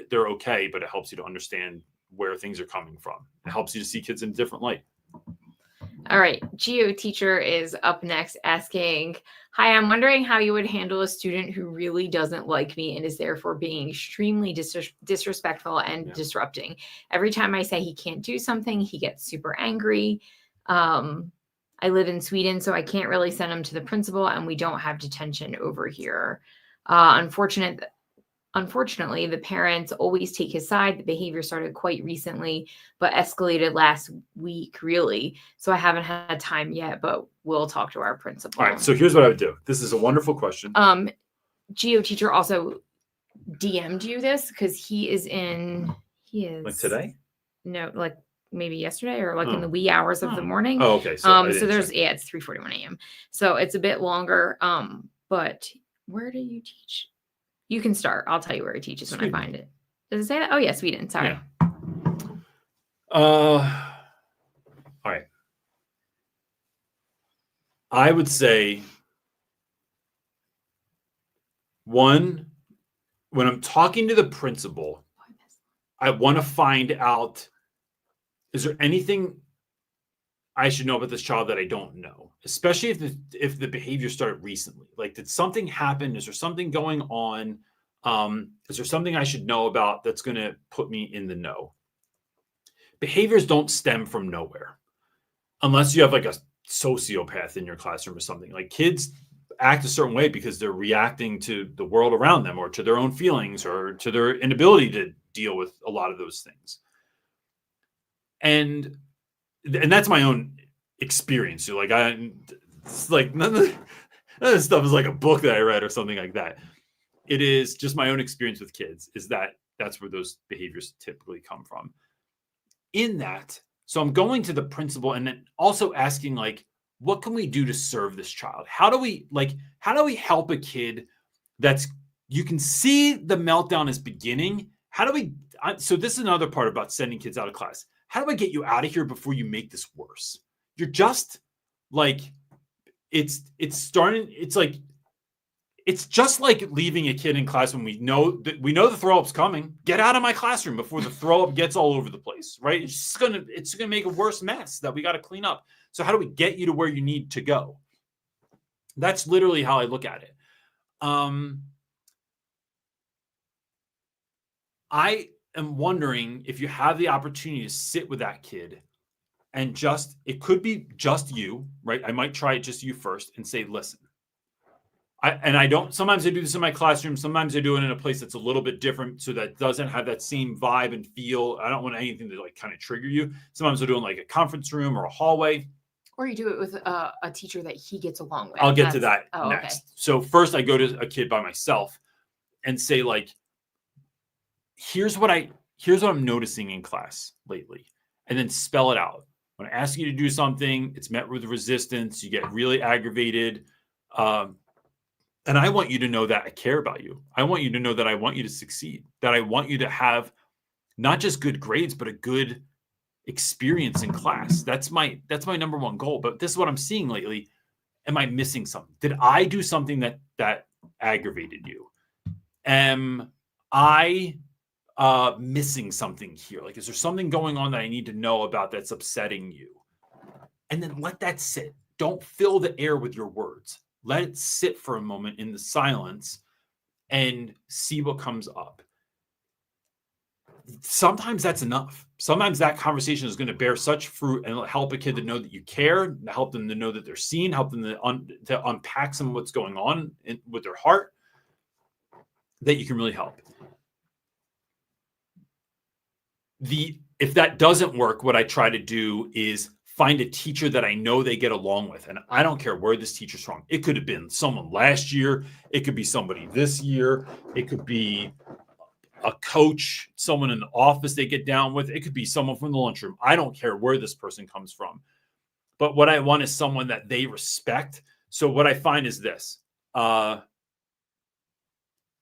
they're okay, but it helps you to understand where things are coming from. It helps you to see kids in a different light.
All right. Geo Teacher is up next asking, hi, I'm wondering how you would handle a student who really doesn't like me and is therefore being extremely disrespectful and disrupting. Every time I say he can't do something, he gets super angry. I live in Sweden, so I can't really send him to the principal, and we don't have detention over here. Unfortunately, the parents always take his side. The behavior started quite recently, but escalated last week, really. So I haven't had time yet, but we'll talk to our principal.
All right, so here's what I would do. This is a wonderful question.
Geo Teacher also DM'd you this because he is
like today?
No, like maybe yesterday or like in the wee hours of the morning.
Oh, okay.
So there's it's 3:41 a.m. So it's a bit longer. But where do you teach? You can start. I'll tell you where he teaches when I find it. Does it say that? Oh yeah, Sweden. Sorry.
Yeah. All right. I would say one, when I'm talking to the principal, I want to find out, is there anything I should know about this child that I don't know? Especially if the behavior started recently. Like, did something happen? Is there something going on? Is there something I should know about that's going to put me in the know? Behaviors don't stem from nowhere. Unless you have like a sociopath in your classroom or something. Like, kids act a certain way because they're reacting to the world around them or to their own feelings or to their inability to deal with a lot of those things. And that's my own experience. You're like, it's like none of this stuff is like a book that I read or something like that. It is just my own experience with kids, is that's where those behaviors typically come from. In that, so I'm going to the principal and then also asking, like, what can we do to serve this child? How do we help a kid you can see the meltdown is beginning? So this is another part about sending kids out of class. How do I get you out of here before you make this worse? You're just like, it's just like leaving a kid in class when we know the throw up's coming. Get out of my classroom before the throw up gets all over the place, right? It's gonna make a worse mess that we got to clean up. So how do we get you to where you need to go? That's literally how I look at it. I am wondering if you have the opportunity to sit with that kid and it could be just you, right? I might try it just you first and say, listen, I don't, sometimes I do this in my classroom. Sometimes I do it in a place that's a little bit different so that doesn't have that same vibe and feel. I don't want anything to like kind of trigger you. Sometimes I do it in like a conference room or a hallway.
Or you do it with a teacher that he gets along with.
I'll get to that
Oh,
next.
okay.
So first I go to a kid by myself and say like, here's what I'm noticing in class lately, and then spell it out. When I ask you to do something, it's met with resistance. You get really aggravated. And I want you to know that I care about you. I want you to know that I want you to succeed, that I want you to have not just good grades, but a good experience in class. That's my number one goal. But this is what I'm seeing lately. Am I missing something? Did I do something that aggravated you? Am I missing something here? Like, is there something going on that I need to know about that's upsetting you? And then let that sit. Don't fill the air with your words. Let it sit for a moment in the silence and see what comes up. Sometimes that's enough. Sometimes that conversation is going to bear such fruit and help a kid to know that you care, help them to know that they're seen, help them to unpack some of what's going on with their heart, that you can really help. If that doesn't work, what I try to do is find a teacher that I know they get along with. And I don't care where this teacher's from. It could have been someone last year. It could be somebody this year. It could be a coach, someone in the office they get down with. It could be someone from the lunchroom. I don't care where this person comes from. But what I want is someone that they respect. So what I find is this.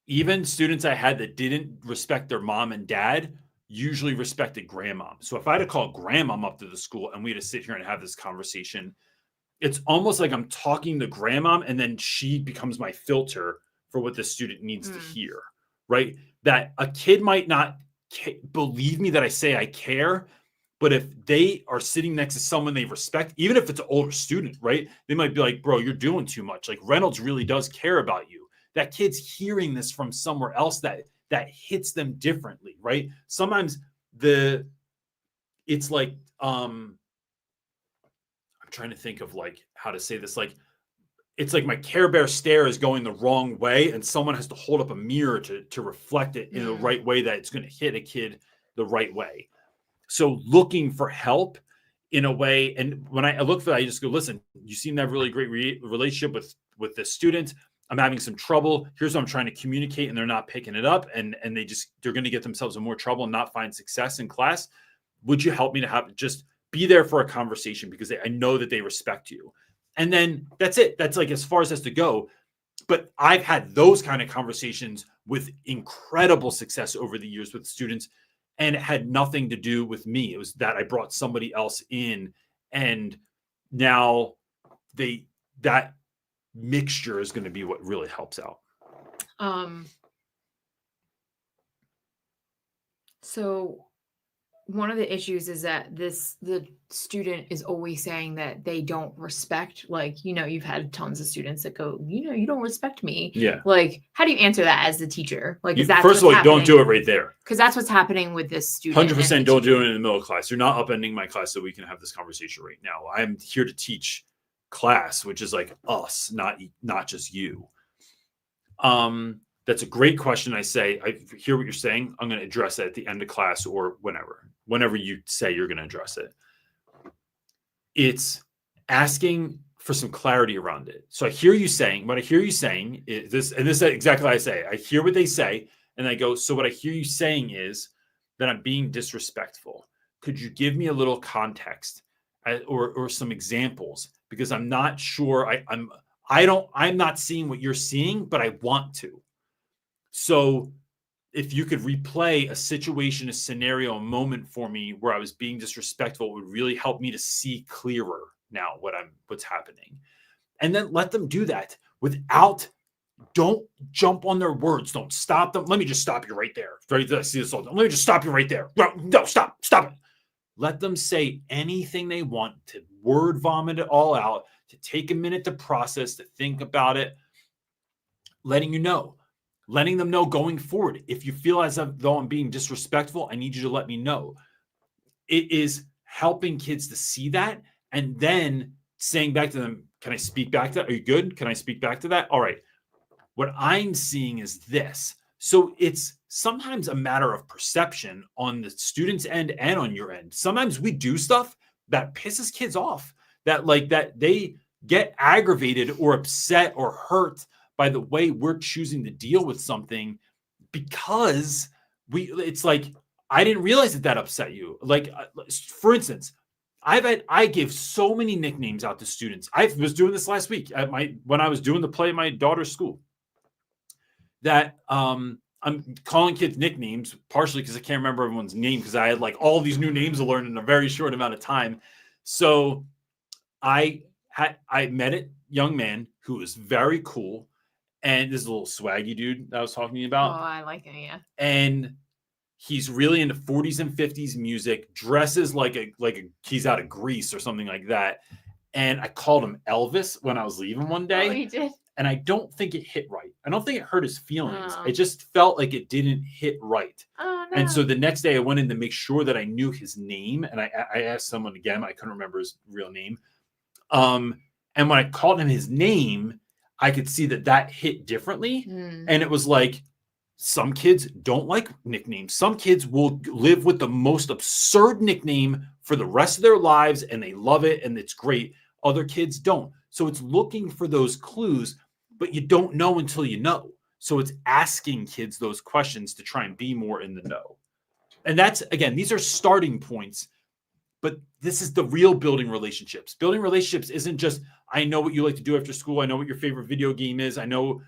Even students I had that didn't respect their mom and dad usually respected grandmom. So if I had to call grandmom up to the school and we had to sit here and have this conversation, it's almost like I'm talking to grandmom and then she becomes my filter for what the student needs to hear, right? That a kid might not believe me that I say I care, but if they are sitting next to someone they respect, even if it's an older student, right? They might be like, bro, you're doing too much. Like Reynolds really does care about you. That kid's hearing this from somewhere else that hits them differently, right? Sometimes it's like, I'm trying to think of like how to say this. Like, it's like my Care Bear stare is going the wrong way and someone has to hold up a mirror to reflect it in the right way that it's going to hit a kid the right way. So looking for help in a way. And when I look for that, I just go, listen, you seem to have a really great relationship with the student. I'm having some trouble. Here's what I'm trying to communicate and they're not picking it up. And they're going to get themselves in more trouble and not find success in class. Would you help me to just be there for a conversation because I know that they respect you. And then that's it. That's like as far as has to go. But I've had those kind of conversations with incredible success over the years with students. And it had nothing to do with me. It was that I brought somebody else in. And now that mixture is going to be what really helps out.
So one of the issues is that the student is always saying that they don't respect, like, you've had tons of students that go, you don't respect me.
Yeah.
Like, how do you answer that as the teacher? Like, is that
first of all, don't do it right there.
Because that's what's happening with this student.
100% don't do it in the middle of class. You're not upending my class so we can have this conversation right now. I'm here to teach class, which is like us, not just you. That's a great question. I hear what you're saying. I'm going to address it at the end of class or whenever you say you're going to address it. It's asking for some clarity around it. So what I hear you saying is this, and this is exactly what I say. I hear what they say and I go, so what I hear you saying is that I'm being disrespectful. Could you give me a little context or some examples? Because I'm not sure. I'm not seeing what you're seeing, but I want to. So if you could replay a situation, a scenario, a moment for me where I was being disrespectful, it would really help me to see clearer now what's happening. And then let them do that don't jump on their words. Don't stop them. Let me just stop you right there. Right there. See this all. Let me just stop you right there. No, stop it. Let them say anything they want, to word vomit it all out, to take a minute to process, to think about it, letting them know going forward. If you feel as though I'm being disrespectful, I need you to let me know. It is helping kids to see that and then saying back to them, can I speak back to that? Are you good? Can I speak back to that? All right. What I'm seeing is this. So it's sometimes a matter of perception on the student's end and on your end. Sometimes we do stuff that pisses kids off, that they get aggravated or upset or hurt by the way we're choosing to deal with something, because it's like, I didn't realize that upset you. Like, for instance, I give so many nicknames out to students. I was doing this last week when I was doing the play at my daughter's school, that I'm calling kids nicknames, partially because I can't remember everyone's name, because I had like all these new names to learn in a very short amount of time. So I met a young man who was very cool, and this is a little swaggy dude that I was talking to you about.
Oh, I like it, yeah.
And he's really into 40s and 50s music, dresses like he's out of Greece or something like that. And I called him Elvis when I was leaving one day.
Oh, you did?
And I don't think it hit right. I don't think it hurt his feelings. It just felt like it didn't hit right.
Oh, no.
And so the next day I went in to make sure that I knew his name. And I asked someone again, I couldn't remember his real name. And when I called him his name, I could see that hit differently. And it was like, some kids don't like nicknames. Some kids will live with the most absurd nickname for the rest of their lives, and they love it, and it's great. Other kids don't. So it's looking for those clues, but you don't know until you know. So it's asking kids those questions to try and be more in the know. And that's, again, these are starting points, but this is the real building relationships. Building relationships isn't just, I know what you like to do after school. I know what your favorite video game is. I know,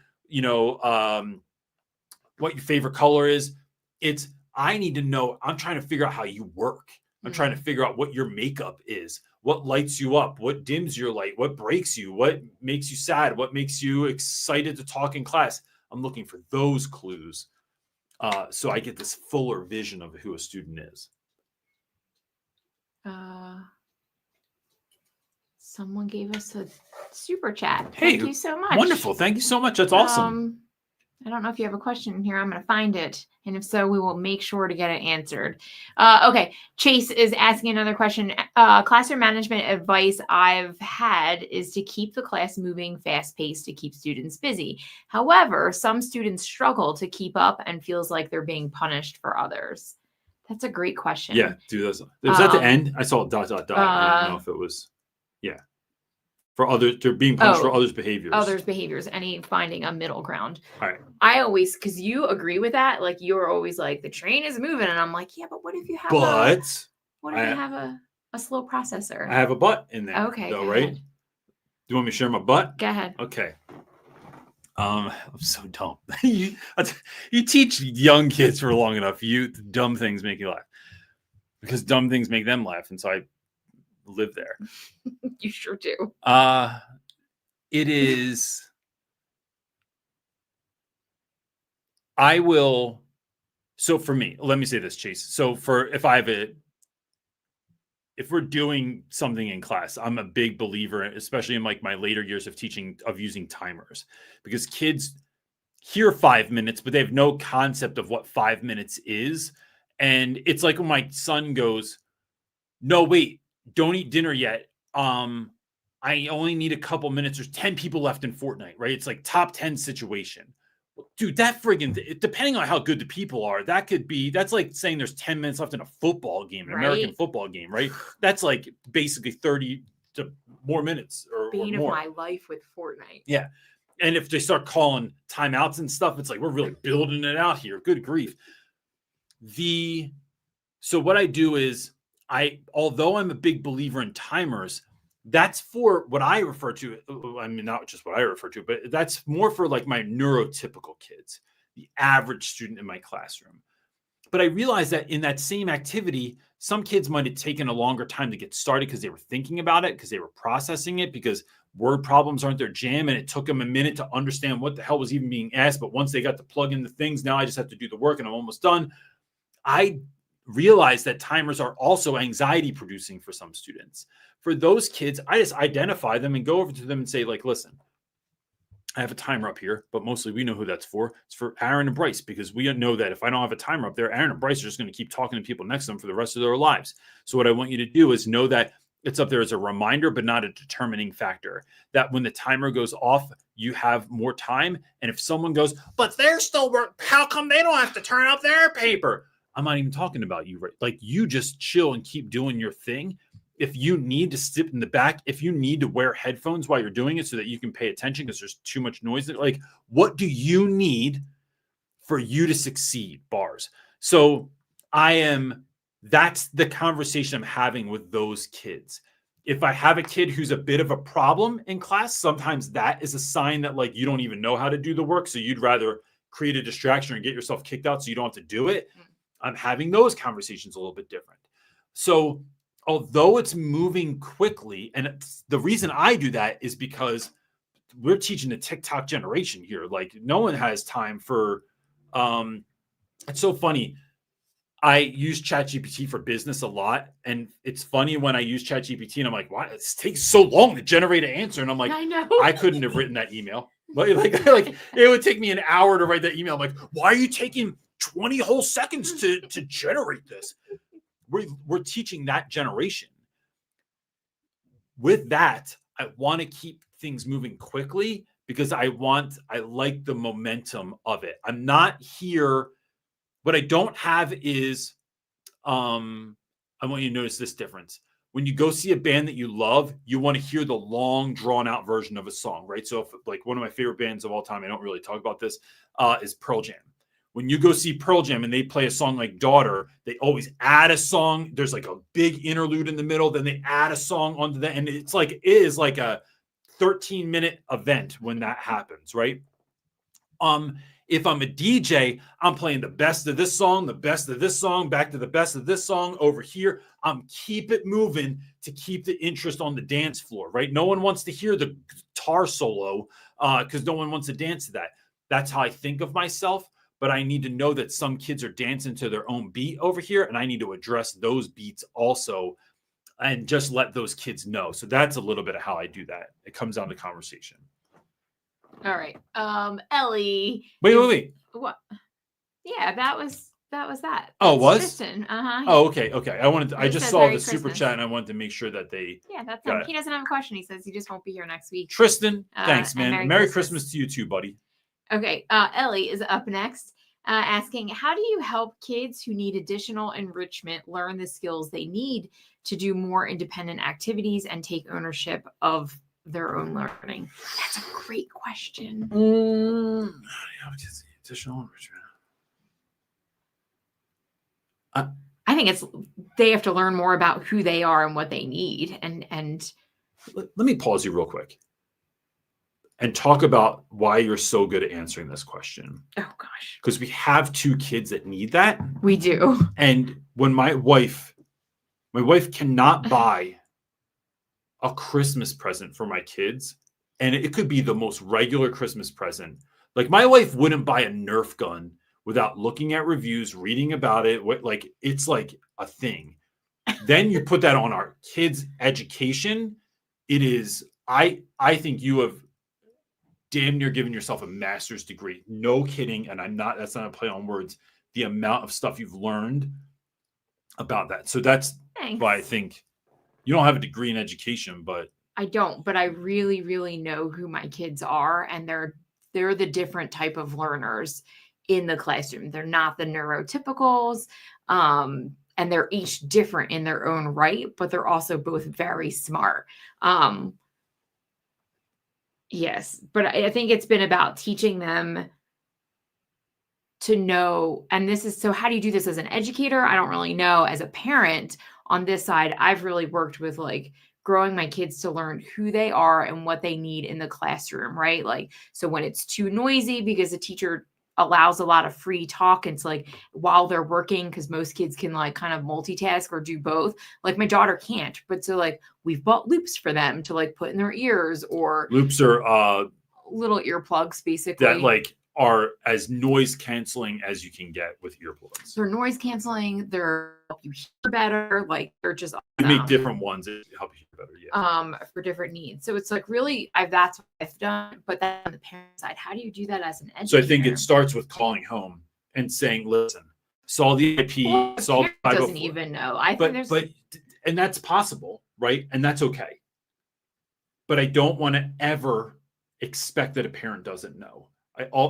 what your favorite color is. It's, I need to know, I'm trying to figure out how you work. I'm trying to figure out what your makeup is, what lights you up, what dims your light, what breaks you, what makes you sad, what makes you excited to talk in class. I'm looking for those clues, so I get this fuller vision of who a student is.
Someone gave us a super chat.
Hey,
thank you so much.
Wonderful. Thank you so much. That's awesome.
I don't know if you have a question in here. I'm going to find it. And if so, we will make sure to get it answered. Okay. Chase is asking another question. Classroom management advice I've had is to keep the class moving fast-paced to keep students busy. However, some students struggle to keep up and feels like they're being punished for others. That's a great question.
Yeah, dude. Was that the end? I saw a ... I don't know if it was. Yeah. For others, they're being punished for others' behaviors.
Others' behaviors, finding a middle ground.
All right.
I always, because you agree with that, like you're always like, the train is moving. And I'm like, yeah, but what if you have a slow processor?
I have a butt in there.
Okay.
Though, right? Do you want me to share my butt?
Go ahead.
Okay. I'm so dumb. you teach young kids for long enough. Dumb things make you laugh. Because dumb things make them laugh. And so I live there.
You sure do.
It is. I will. So for me, let me say this, Chase. So if we're doing something in class, I'm a big believer, especially in like my later years of teaching, of using timers, because kids hear 5 minutes, but they have no concept of what 5 minutes is. And it's like when my son goes, no, wait, don't eat dinner yet. I only need a couple minutes. There's 10 people left in Fortnite, right? It's like top 10 situation. Dude, that friggin', depending on how good the people are, that's like saying there's 10 minutes left in a football game, an American football game, right? That's like basically 30 to more minutes or
Bane
more.
of my life with Fortnite.
Yeah. And if they start calling timeouts and stuff, it's like, we're really building it out here. Good grief. So what I do is, although I'm a big believer in timers, that's for what I refer to. I mean, not just what I refer to, but that's more for like my neurotypical kids, the average student in my classroom. But I realized that in that same activity, some kids might have taken a longer time to get started because they were thinking about it, because they were processing it, because word problems aren't their jam. And it took them a minute to understand what the hell was even being asked. But once they got to plug in the things, now I just have to do the work and I'm almost done. I realize that timers are also anxiety producing for some students. For those kids, I just identify them and go over to them and say, like, listen, I have a timer up here, but mostly we know who that's for. It's for Aaron and Bryce, because we know that if I don't have a timer up there, Aaron and Bryce are just going to keep talking to people next to them for the rest of their lives. So what I want you to do is know that it's up there as a reminder, but not a determining factor. That when the timer goes off, you have more time. And if someone goes, but they're still work, how come they don't have to turn up their paper? I'm not even talking about you, right? Like, you just chill and keep doing your thing. If you need to sit in the back, if you need to wear headphones while you're doing it so that you can pay attention because there's too much noise, like, what do you need for you to succeed? Bars. So that's the conversation I'm having with those kids. If I have a kid who's a bit of a problem in class, sometimes that is a sign that, like, you don't even know how to do the work. So you'd rather create a distraction and get yourself kicked out so you don't have to do it. I'm having those conversations a little bit different. So although it's moving quickly, and the reason I do that is because we're teaching the TikTok generation here. Like, no one has time for, it's so funny. I use ChatGPT for business a lot. And it's funny when I use ChatGPT and I'm like, why it takes so long to generate an answer? And I'm like,
I know.
I couldn't have written that email. Like it would take me an hour to write that email. I'm like, why are you taking 20 whole seconds to generate this? We're teaching that generation. With that, I want to keep things moving quickly because I like the momentum of it. I'm not here. What I don't have is, I want you to notice this difference. When you go see a band that you love, you want to hear the long, drawn-out version of a song, right? So, if, like, one of my favorite bands of all time, I don't really talk about this, is Pearl Jam. When you go see Pearl Jam and they play a song like Daughter, they always add a song. There's like a big interlude in the middle. Then they add a song onto that. And it is like a 13-minute event when that happens, right? If I'm a DJ, I'm playing the best of this song, back to the best of this song over here. Keep it moving to keep the interest on the dance floor, right? No one wants to hear the guitar solo because no one wants to dance to that. That's how I think of myself. But I need to know that some kids are dancing to their own beat over here, and I need to address those beats also and just let those kids know. So that's a little bit of how I do that. It comes down to conversation.
All right. Ellie.
Wait.
What? Yeah, that was that.
Oh,
That's
was?
Tristan.
Oh, okay. I just saw the super
Christmas.
chat and I wanted to make sure that they.
Yeah, that's him. He doesn't have a question. He says he just won't be here next week.
Tristan, thanks, man. Merry Christmas to you too, buddy.
Okay. Ellie is up next, asking, how do you help kids who need additional enrichment learn the skills they need to do more independent activities and take ownership of their own learning? That's a great question.
Additional enrichment.
I think they have to learn more about who they are and what they need. And
let me pause you real quick and talk about why you're so good at answering this question.
Oh gosh.
Because we have 2 kids that need that.
We do.
And when my wife cannot buy a Christmas present for my kids, and it could be the most regular Christmas present. Like, my wife wouldn't buy a Nerf gun without looking at reviews, reading about it. It's like a thing. Then you put that on our kids' education. It is, I think you have damn near given yourself a master's degree. No kidding. And that's not a play on words. The amount of stuff you've learned about that. So that's why I think you don't have a degree in education, but
I don't, but I really, really know who my kids are, and they're the different type of learners in the classroom. They're not the neurotypicals, and they're each different in their own right, but they're also both very smart. Yes, but I think it's been about teaching them to know, and this is, so how do you do this as an educator? I don't really know. As a parent on this side, I've really worked with like growing my kids to learn who they are and what they need in the classroom, right? Like, so when it's too noisy because the teacher allows a lot of free talk, and it's like while they're working, because most kids can like kind of multitask or do both. Like my daughter can't, but so like we've bought loops for them to like put in their ears, or
loops are
little earplugs basically
that like are as noise canceling as you can get with earplugs.
They're noise canceling. They're help you hear better. Like they're just
you make different ones that help you hear better. Yeah.
For different needs. So it's like really, that's what I've done. But then on the parent side, how do you do that as an educator?
So I think it starts with calling home and saying, "Listen, saw the IP, saw the 504."
Doesn't even know. I think
but and that's possible, right? And that's okay. But I don't want to ever expect that a parent doesn't know.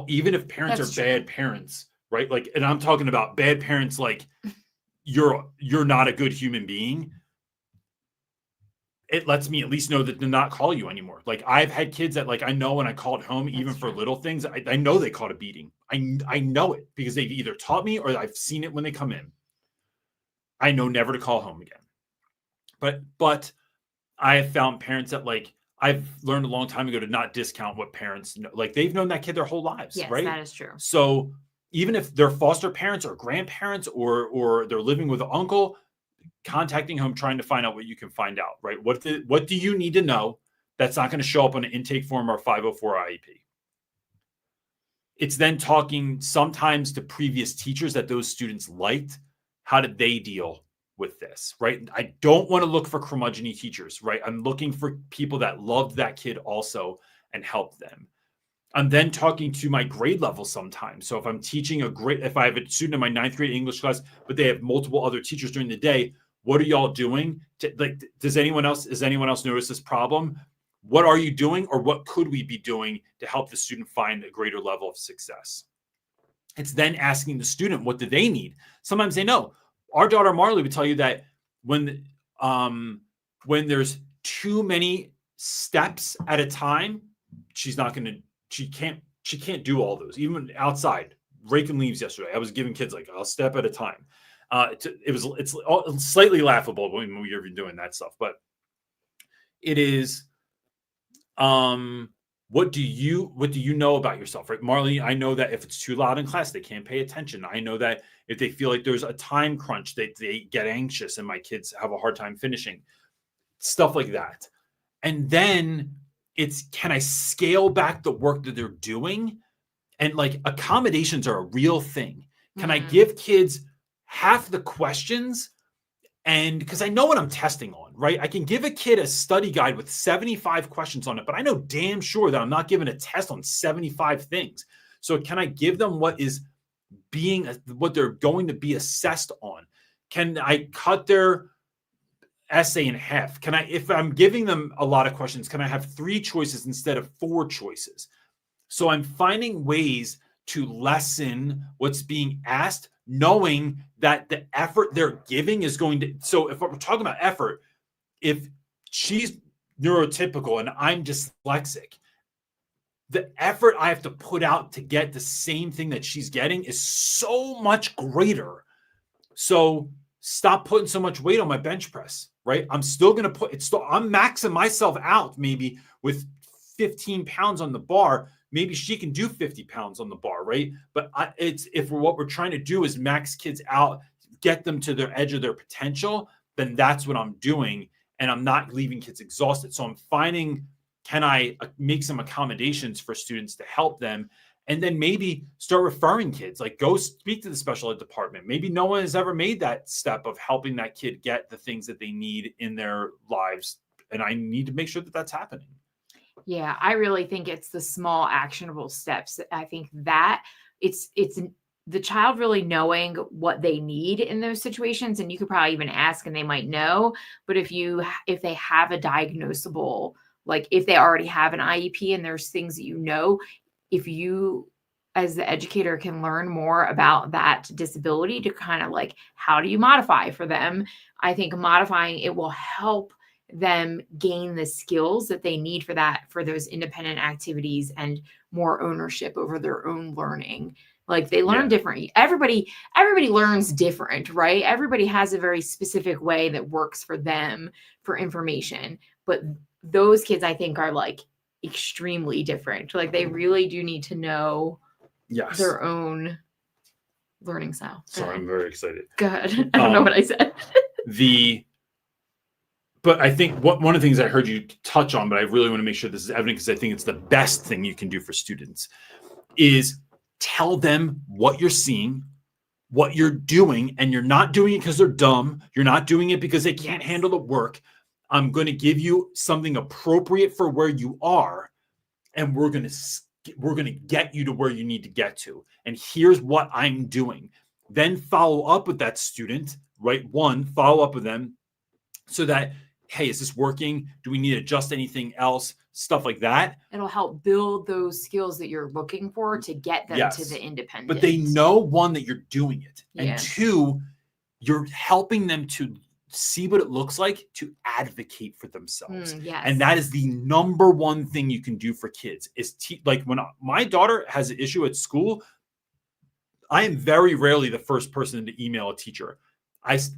Even if parents
That's
are
true.
bad parents, right? Like, and I'm talking about bad parents, like you're not a good human being. It lets me at least know that to not call you anymore. Like, I've had kids that, like, I know when I called home, even
That's
for
true.
little things, I know they caught a beating. I know it because they've either taught me or I've seen it when they come in. I know never to call home again. But I have found parents that, like, I've learned a long time ago to not discount what parents know. Like, they've known that kid their whole lives,
Yes,
right?
that is true.
So even if they're foster parents or grandparents or they're living with an uncle, contacting home, trying to find out what you can find out, right? What do you need to know that's not going to show up on an intake form or 504 IEP? It's then talking sometimes to previous teachers that those students liked. How did they deal with this, right? I don't want to look for curmudgeon-y teachers, right? I'm looking for people that loved that kid also and helped them. I'm then talking to my grade level sometimes. So if I'm teaching if I have a student in my 9th grade English class, but they have multiple other teachers during the day, what are y'all doing? Does anyone else notice this problem? What are you doing, or what could we be doing to help the student find a greater level of success? It's then asking the student, what do they need? Sometimes they know. Our daughter Marley would tell you that when there's too many steps at a time, she can't do all those. Even outside, raking leaves yesterday, I was giving kids like a step at a time. It's slightly laughable when we were doing that stuff, but it is. What do you know about yourself, right? Marley, I know that if it's too loud in class, they can't pay attention. I know that if they feel like there's a time crunch, they get anxious and my kids have a hard time finishing. Stuff like that. And then can I scale back the work that they're doing? And, like, accommodations are a real thing. Can I give kids half the questions? And because I know what I'm testing on, right? I can give a kid a study guide with 75 questions on it, but I know damn sure that I'm not giving a test on 75 things. So can I give them what they're going to be assessed on? Can I cut their essay in half? If I'm giving them a lot of questions, can I have 3 choices instead of 4 choices? So I'm finding ways to lessen what's being asked, knowing that the effort they're giving is going to. So if we're talking about effort, if she's neurotypical and I'm dyslexic, the effort I have to put out to get the same thing that she's getting is so much greater. So stop putting so much weight on my bench press, right? I'm still going to I'm maxing myself out maybe with 15 pounds on the bar. Maybe she can do 50 pounds on the bar, right? But what we're trying to do is max kids out, get them to their edge of their potential, then that's what I'm doing. And I'm not leaving kids exhausted. So I'm finding, can I make some accommodations for students to help them? And then maybe start referring kids, like go speak to the special ed department. Maybe no one has ever made that step of helping that kid get the things that they need in their lives. And I need to make sure that that's happening.
Yeah, I really think it's the small actionable steps. I think that it's the child really knowing what they need in those situations. And you could probably even ask and they might know. But if they have a diagnosable, like if they already have an IEP and there's things that if you as the educator can learn more about that disability to kind of like, how do you modify for them? I think modifying it will help them gain the skills that they need for those independent activities and more ownership over their own learning. Like they learn differently. Everybody learns different, right? Everybody has a very specific way that works for them for information. But those kids, I think, are like extremely different. Like they really do need to know their own learning style.
Sorry, I'm very excited.
Go ahead. I don't know what I said.
But I think one of the things I heard you touch on, but I really want to make sure this is evident because I think it's the best thing you can do for students, is tell them what you're seeing, what you're doing, and you're not doing it because they're dumb. You're not doing it because they can't handle the work. I'm going to give you something appropriate for where you are, and we're going to get you to where you need to get to. And here's what I'm doing. Then follow up with that student, right? Follow up with them. so that, hey, is this working? Do we need to adjust anything else? Stuff like that.
It'll help build those skills that you're looking for to get them to the independent.
But they know, one, that you're doing it.
Yeah.
And two, you're helping them to see what it looks like to advocate for themselves.
Yes.
And that is the number one thing you can do for kids is like when my daughter has an issue at school, I am very rarely the first person to email a teacher.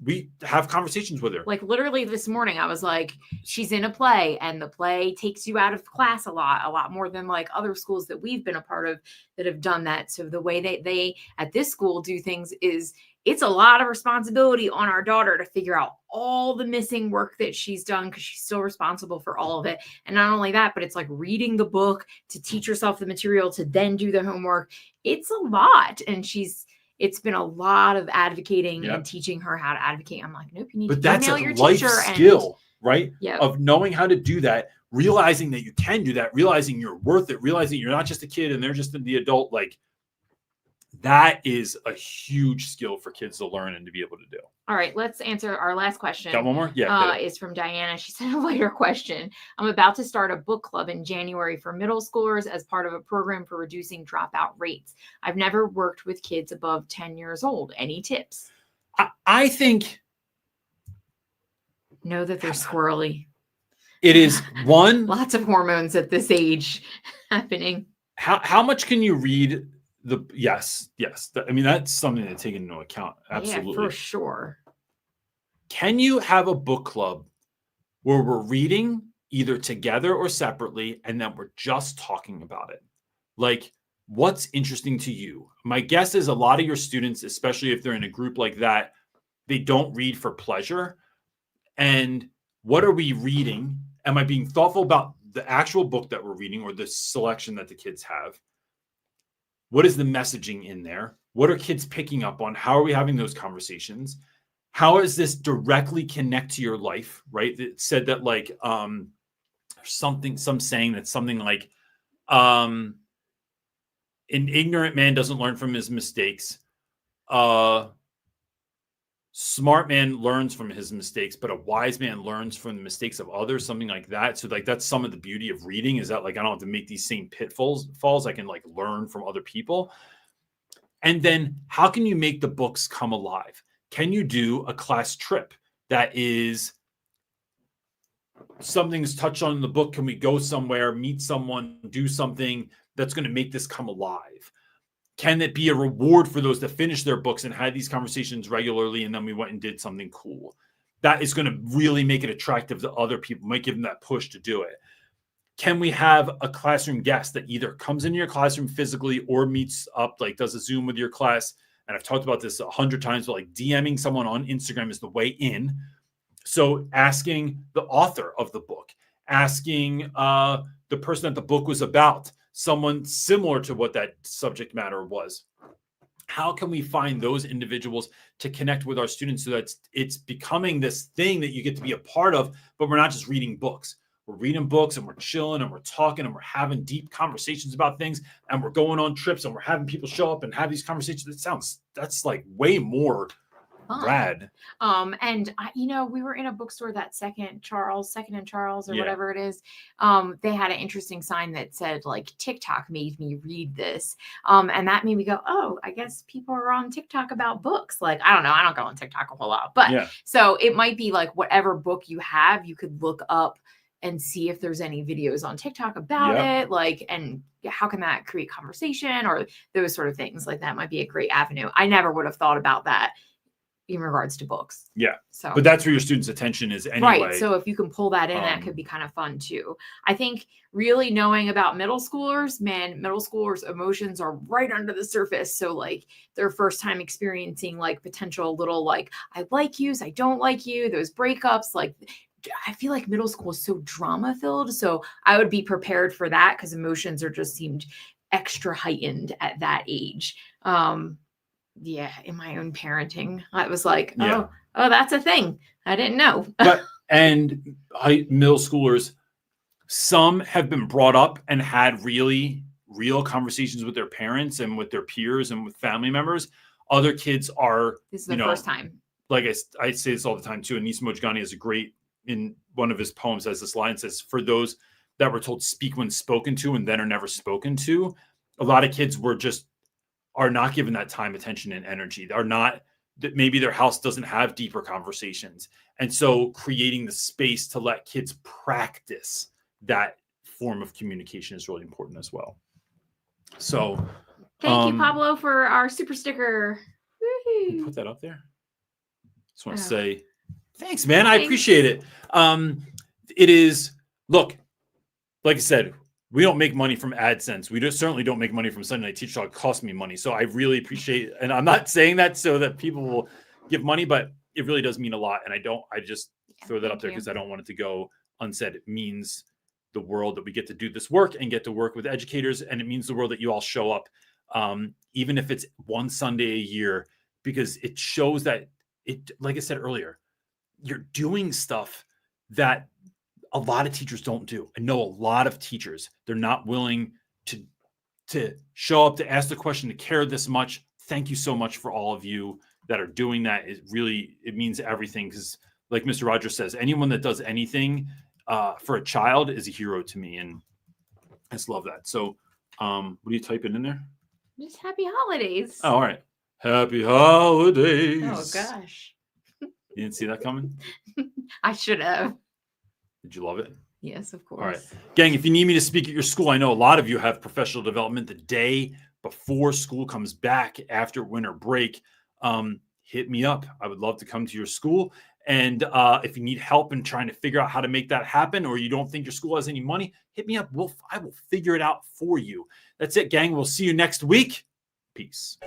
We have conversations with her.
Like literally this morning, I was like, she's in a play and the play takes you out of class a lot more than like other schools that we've been a part of that have done that. So the way they at this school do things is it's a lot of responsibility on our daughter to figure out all the missing work that she's done because she's still responsible for all of it. And not only that, but it's like reading the book to teach herself the material to then do the homework. It's a lot. And it's been a lot of advocating and teaching her how to advocate. I'm like, nope, you need to email your
life
teacher
skill, right?
Yeah.
Of knowing how to do that, realizing that you can do that, realizing you're worth it, realizing you're not just a kid and they're just the adult. Like that is a huge skill for kids to learn and to be able to do.
All right, let's answer our last question.
Got one more? Yeah.
Is from Diana. She said a later question. I'm about to start a book club in January for middle schoolers as part of a program for reducing dropout rates. I've never worked with kids above 10 years old. Any tips?
I think.
Know that they're squirrely.
It is one.
Lots of hormones at this age happening.
How much can you read? Yes. I mean, that's something to take into account. Absolutely.
Yeah, for sure.
Can you have a book club where we're reading either together or separately, and then we're just talking about it? Like, what's interesting to you? My guess is a lot of your students, especially if they're in a group like that, they don't read for pleasure. And what are we reading? Am I being thoughtful about the actual book that we're reading or the selection that the kids have? What is the messaging in there? What are kids picking up on? How are we having those conversations? How does this directly connect to your life, right? It said that like some saying that's something like an ignorant man doesn't learn from his mistakes. Smart man learns from his mistakes, but a wise man learns from the mistakes of others, something like that. So like that's some of the beauty of reading is that like I don't have to make these same pitfalls. I can like learn from other people. And then how can you make the books come alive? Can you do a class trip that is something's touched on in the book? Can we go somewhere, meet someone, do something that's going to make this come alive? Can it be a reward for those that finish their books and had these conversations regularly, and then we went and did something cool? That is going to really make it attractive to other people, might give them that push to do it. Can we have a classroom guest that either comes into your classroom physically or meets up, like does a Zoom with your class? And I've talked about this 100 times, but like DMing someone on Instagram is the way in. So asking the author of the book, asking the person that the book was about, someone similar to what that subject matter was. How can we find those individuals to connect with our students so that it's becoming this thing that you get to be a part of, but we're not just reading books. We're reading books and we're chilling and we're talking and we're having deep conversations about things and we're going on trips and we're having people show up and have these conversations. That's like way more rad.
And we were in a bookstore that Second and Charles or whatever it is. They had an interesting sign that said like TikTok made me read this. And that made me go, oh, I guess people are on TikTok about books. Like, I don't know. I don't go on TikTok a whole lot, but so it might be like whatever book you have, you could look up and see if there's any videos on TikTok about it. Like, and how can that create conversation or those sort of things? Like that might be a great avenue. I never would have thought about that in regards to books. Yeah. So, but that's where your students' attention is anyway. Right. So if you can pull that in, that could be kind of fun too. I think really knowing about middle schoolers, emotions are right under the surface. So like their first time experiencing like potential little, like, I like yous, I don't like you, those breakups, like I feel like middle school is so drama filled. So I would be prepared for that because emotions are just seemed extra heightened at that age. In my own parenting, I was like, oh, that's a thing. I didn't know. And middle schoolers, some have been brought up and had really real conversations with their parents and with their peers and with family members. Other kids are, this is the first time.
like I say this all the time too, and Nisa Mojgani is a great, in one of his poems has this line, says, for those that were told speak when spoken to and then are never spoken to, a lot of kids are not given that time, attention, and energy. Are not, that maybe their house doesn't have deeper conversations. And so creating the space to let kids practice that form of communication is really important as well. So
thank you, Pablo, for our super sticker.
Woo-hoo. Put that up there. Just want to say thanks, man. I appreciate it. It is, look, like I said, we don't make money from AdSense. We certainly don't make money from Sunday Night Teacher Talk. It costs me money. So I really appreciate, and I'm not saying that so that people will give money, but it really does mean a lot. And I just throw that up there because I don't want it to go unsaid. It means the world that we get to do this work and get to work with educators. And it means the world that you all show up, even if it's one Sunday a year, because it shows that like I said earlier, you're doing stuff that a lot of teachers don't do. I know a lot of teachers, they're not willing to show up, to ask the question, to care this much. Thank you so much for all of you that are doing that. It means everything. Because like Mr. Rogers says, anyone that does anything for a child is a hero to me. And I just love that. So what are you typing in there?
Just happy holidays.
Oh, all right. Happy holidays.
Oh, gosh.
You didn't see that coming?
I should have.
Did you love it?
Yes, of course.
All right. Gang, if you need me to speak at your school, I know a lot of you have professional development the day before school comes back after winter break. Hit me up. I would love to come to your school. And if you need help in trying to figure out how to make that happen, or you don't think your school has any money, hit me up. I will figure it out for you. That's it, gang. We'll see you next week. Peace.